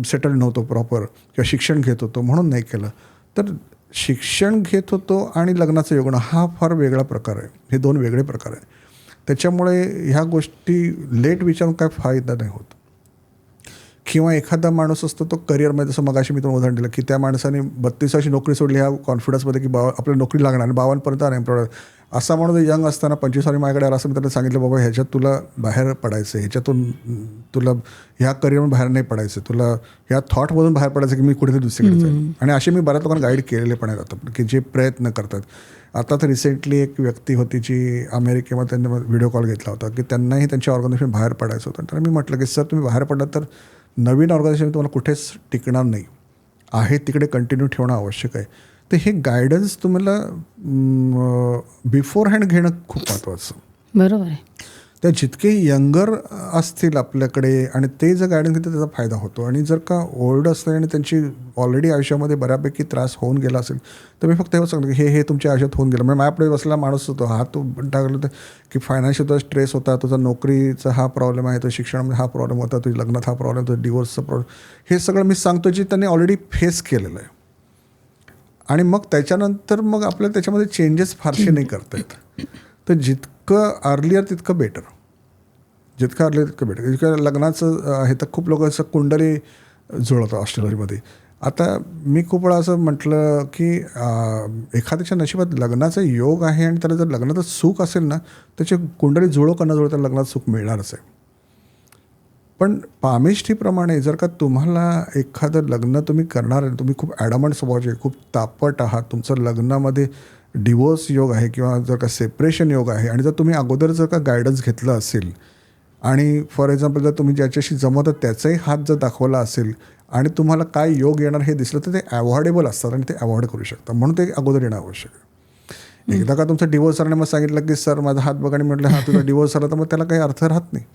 सेटल नव्हतो प्रॉपर किंवा शिक्षण घेत होतो म्हणून नाही केलं. तर शिक्षण घेत होतो आणि लग्नाचं योगणं हा फार वेगळा प्रकार आहे. हे दोन वेगळे प्रकार आहे. त्याच्यामुळे ह्या गोष्टी लेट विचारून काय फायदा नाही होत. किंवा एखादा माणूस असतो तो करिअरमध्ये जसं मगाशी मी तुम्हाला उदाहरण दिलं की त्या माणसाने 32 नोकरी सोडली ह्या कॉन्फिडन्समध्ये की आपल्याला नोकरी लागणार आणि 52पर्यंत अनएम्प्लॉयड. असा माणूस यंग असताना 25 माझ्याकडे आला असं मी त्याला सांगितलं बाबा ह्याच्यात तुला बाहेर पडायचं आहे, ह्याच्यातून तुला ह्या करिअरमधून बाहेर नाही पडायचं, तुला ह्या थॉटमधून बाहेर पडायचं की मी कुठेतरी दुसरीकडे जाईल. आणि असे मी बऱ्याच लोकांना गाईड केलेले पण आहेत आता की जे प्रयत्न करतात. आता तर रिसेंटली एक व्यक्ती होती जी अमेरिकेमध्ये त्यांनी व्हिडिओ कॉल घेतला होता की त्यांनाही त्यांच्या ऑर्गनायझेशन बाहेर पडायचं होतं. तर मी म्हटलं की सर तुम्ही बाहेर पडलात तर नवीन ऑर्गनायझेशन तुम्हाला कुठेच टिकणार नाही आहे, तिकडे कंटिन्यू ठेवणं आवश्यक आहे. तर हे गायडन्स तुम्हाला बिफोर हँड घेणं खूप महत्त्वाचं. बरोबर आहे. त्या जितके यंगर असतील आपल्याकडे आणि ते जर गायडन्स घेतील त्याचा फायदा होतो. आणि जर का ओल्ड असतील आणि त्यांची ऑलरेडी आयुष्यामध्ये बऱ्यापैकी त्रास होऊन गेला असेल तर मी फक्त एवढं सांगतो की हे तुमच्या आयुष्यात होऊन गेलं. म्हणजे माझ्यापुढे बसलेला माणूस होतो हा तो टाकलं तर की फायनान्शियल तुझा स्ट्रेस होता, तुझा नोकरीचा हा प्रॉब्लेम आहे, तुझ्या शिक्षणामध्ये हा प्रॉब्लेम होता, तुझ्या लग्नात हा प्रॉब्लेम, तुझा डिवोर्सचा प्रॉब्लेम, हे सगळं मी सांगतो जे त्यांनी ऑलरेडी फेस केलेलं आहे. आणि मग त्याच्यानंतर मग आपल्याला त्याच्यामध्ये चेंजेस फारसे नाही करता येत. तर जितकं अर्लियर तितकं बेटर, जितकं अर्लियर तितकं बेटर. जितकं लग्नाचं आहे तर खूप लोक असं कुंडली जुळवतात ऑस्ट्रेलियामध्ये. आता मी खूप वेळा असं म्हटलं की एखाद्याच्या नशिबात लग्नाचा योग आहे आणि त्याला जर लग्नाचं सुख असेल ना त्याची कुंडली जुळो का न जुळो तर लग्नात सुख मिळणारच आहे. पण पामिष्ठीप्रमाणे जर का तुम्हाला एखादं लग्न तुम्ही करणार आहे, तुम्ही खूप ॲडमंट स्वभावाचे, खूप तापट आहात, तुमचं लग्नामध्ये डिवोर्स योग आहे किंवा जर का सेपरेशन योग आहे आणि जर तुम्ही अगोदर जर का गायडन्स घेतलं असेल आणि फॉर एक्झाम्पल जर तुम्ही ज्याच्याशी जमवतं त्याचाही हात जर दाखवला असेल आणि तुम्हाला काय योग येणार हे दिसलं तर ते अवॉर्डेबल असतात आणि ते अवॉर्ड करू शकतात. म्हणून ते अगोदर येणं आवश्यक आहे. एकदा का तुमचा डिवोर्स झाला मग सांगितलं की सर माझा हात बघा आणि म्हटलं हा तुझा डिवोर्स झाला तर मग त्याला काही अर्थ राहत नाही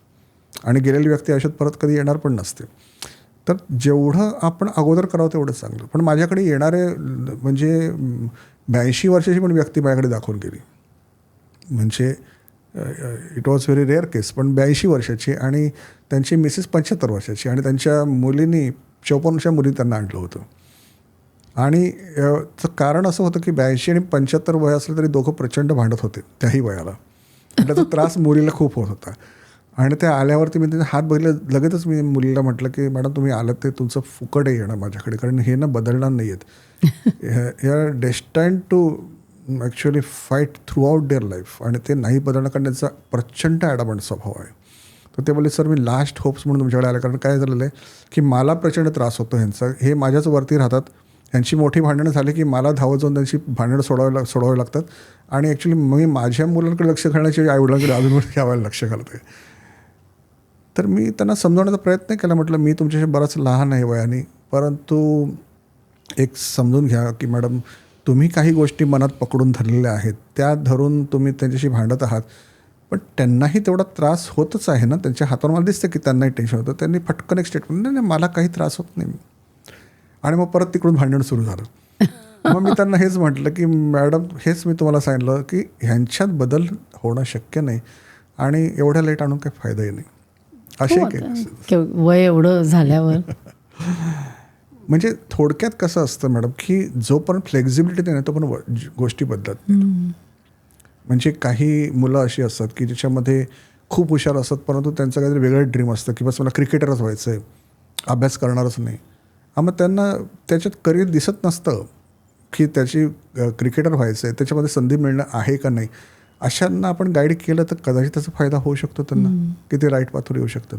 आणि गेलेली व्यक्ती आयुष्यात परत कधी येणार पण नसते. तर जेवढं आपण अगोदर करावं तेवढं चांगलं. पण माझ्याकडे येणारे म्हणजे 82 वर्षाची पण व्यक्ती माझ्याकडे दाखवून गेली. म्हणजे इट वॉज व्हेरी रेअर केस, पण 82 वर्षाची आणि त्यांची मिसेस 75 वर्षाची आणि त्यांच्या मुलींनी 54 मुली त्यांना आणलं होतं. आणि कारण असं होतं की 82 आणि 75 वय असलं तरी दोघं प्रचंड भांडत होते त्याही वयाला. त्याचा त्रास मुलीला खूप होत होता. आणि ते आल्यावरती मी त्याचे हात बघितले लगेचच मी मुलीला म्हटलं की मॅडम तुम्ही आलं ते तुमचं फुकट आहे येणं माझ्याकडे कारण हे ना बदलणार नाही आहेत. हे are destined to actually fight throughout their life आणि ते नाही बदलणं कारण त्यांचा प्रचंड ॲडमंट स्वभाव आहे. तर ते बोलले सर मी लास्ट होप्स म्हणून तुमच्याकडे आलं कारण काय झालेलं आहे की मला प्रचंड त्रास होतो ह्यांचा, हे माझ्याच वरती राहतात, ह्यांची मोठी भांडणं झाली की मला धावत जाऊन त्यांची भांडणं सोडवावी लागतात आणि ॲक्च्युली मी माझ्या मुलांकडे लक्ष घालण्याची आईवडिलांकडे अजून घ्यावायला लक्ष घालते. तर मी त्यांना समजवण्याचा प्रयत्न केला. म्हटलं मी तुमच्याशी बराच लहान आहे वयाने, परंतु एक समजून घ्या की मॅडम तुम्ही काही गोष्टी मनात पकडून धरलेल्या आहेत, त्या धरून तुम्ही त्यांच्याशी भांडत आहात, पण त्यांनाही तेवढा त्रास होतच आहे ना. त्यांच्या हातावर मला दिसतं की त्यांनाही टेन्शन होतं. त्यांनी फटकन एक स्टेटमेंट नाही मला काही त्रास होत नाही. आणि मग परत तिकडून भांडण सुरू झालं. मग मी त्यांना हेच म्हटलं की मॅडम, हेच मी तुम्हाला सांगितलं की ह्यांच्यात बदल होणं शक्य नाही आणि एवढ्या लेट आणून काही फायदाही नाही. असे वय एवढं झाल्यावर म्हणजे थोडक्यात कसं असतं मॅडम की जोपर्यंत फ्लेक्झिबिलिटी नाही तोपर्यंत गोष्टी बदलत नाही. म्हणजे काही मुलं अशी असतात की ज्याच्यामध्ये खूप हुशार असतात, परंतु त्यांचं काहीतरी वेगळं ड्रीम असतं की बस मला क्रिकेटरच व्हायचं आहे, अभ्यास करणारच नाही. मग त्यांना त्याच्यात करिअर दिसत नसतं की त्याची क्रिकेटर व्हायचं आहे, त्याच्यामध्ये संधी मिळणं आहे का नाही. अशांना आपण गाईड केलं तर कदाचित त्याचा फायदा होऊ शकतो त्यांना, की ते राईट पाथवर येऊ शकतात.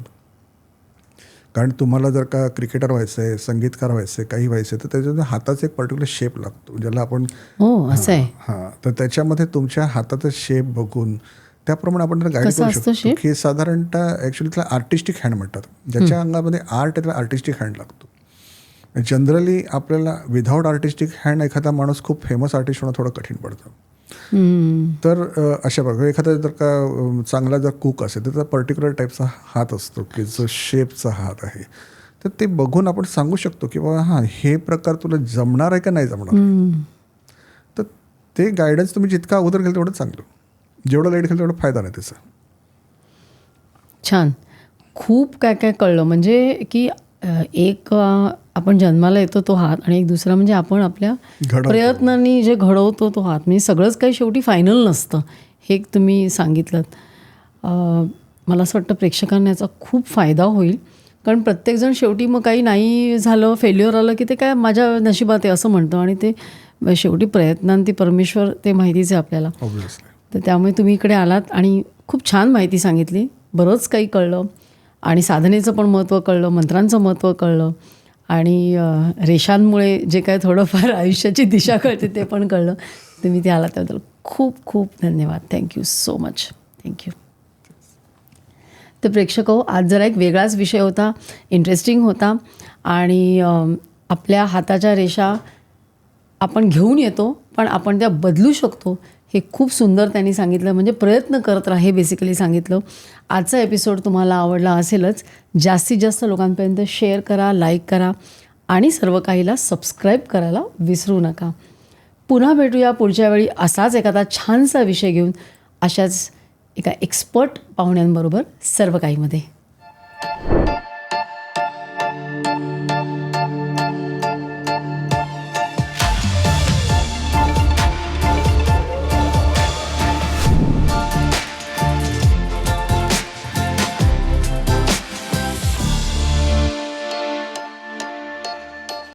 कारण तुम्हाला जर का क्रिकेटर व्हायचं आहे, संगीतकार व्हायचं आहे, काही व्हायचं आहे, तर त्याच्यामध्ये हाताचा एक पर्टिक्युलर शेप लागतो ज्याला आपण असं आहे. हां, तर त्याच्यामध्ये तुमच्या हाताचा शेप बघून त्याप्रमाणे आपण त्याला गाईड करू शकतो की साधारणतः ॲक्च्युली त्याला आर्टिस्टिक हँड म्हणतात. ज्याच्या अंगामध्ये आर्ट आहे त्याला आर्टिस्टिक हँड लागतो. जनरली आपल्याला विदाऊट आर्टिस्टिक हँड एखादा माणूस खूप फेमस आर्टिस्ट होणं थोडं कठीण पडतं. तर अशा प्रकारे एखादा जर का चांगला जर कुक असेल तर त्याचा पर्टिक्युलर टाईपचा हात असतो की जो शेपचा हात आहे, तर ते बघून आपण सांगू शकतो की बाबा हां, हे प्रकार तुला जमणार आहे का नाही जमणार. तर ते गायडन्स तुम्ही जितका अगोदर केलं तेवढं चांगलं, जेवढं लेट केलं तेवढं फायदा नाही त्याचा. छान. खूप काय काय कळलं. म्हणजे की एक आपण जन्माला येतो तो हात आणि एक दुसरा म्हणजे आपण आपल्या प्रयत्नांनी जे घडवतो तो हात. म्हणजे सगळंच काही शेवटी फायनल नसतं, हे तुम्ही सांगितलं. मला असं वाटतं प्रेक्षकांना याचा खूप फायदा होईल. कारण प्रत्येकजण शेवटी मग काही नाही झालं, फेल्युअर आलं की ते काय माझ्या नशिबात आहे असं म्हणतं आणि ते शेवटी प्रयत्नांती परमेश्वर ते माहितीच आहे आपल्याला. तर त्यामुळे तुम्ही इकडे आलात आणि खूप छान माहिती सांगितली. बरंच काही कळलं आणि साधनेचं पण महत्त्व कळलं, मंत्रांचं महत्त्व कळलं आणि रेषांमुळे जे काय थोडंफार आयुष्याची दिशा कळते ते पण कळलं. तुम्ही ते आलात त्याबद्दल खूप खूप धन्यवाद. Thank you so much. थँक्यू. तर प्रेक्षक हो, आज जरा एक वेगळाच विषय होता, इंटरेस्टिंग होता आणि आपल्या हाताच्या रेषा आपण घेऊन येतो पण आपण त्या बदलू शकतो हे खूप सुंदर त्यांनी सांगितलं. म्हणजे प्रयत्न करत राहा हे बेसिकली सांगितलं. आजचा एपिसोड तुम्हाला आवडला असेलच. जास्तीत जास्त लोकांपर्यंत शेअर करा, लाईक करा आणि सर्व काहीला सबस्क्राईब करायला विसरू नका. पुन्हा भेटूया पुढच्या वेळी असाच एखादा छानसा विषय घेऊन अशाच एका एक्सपर्ट पाहुण्यांबरोबर सर्व काहीमध्ये.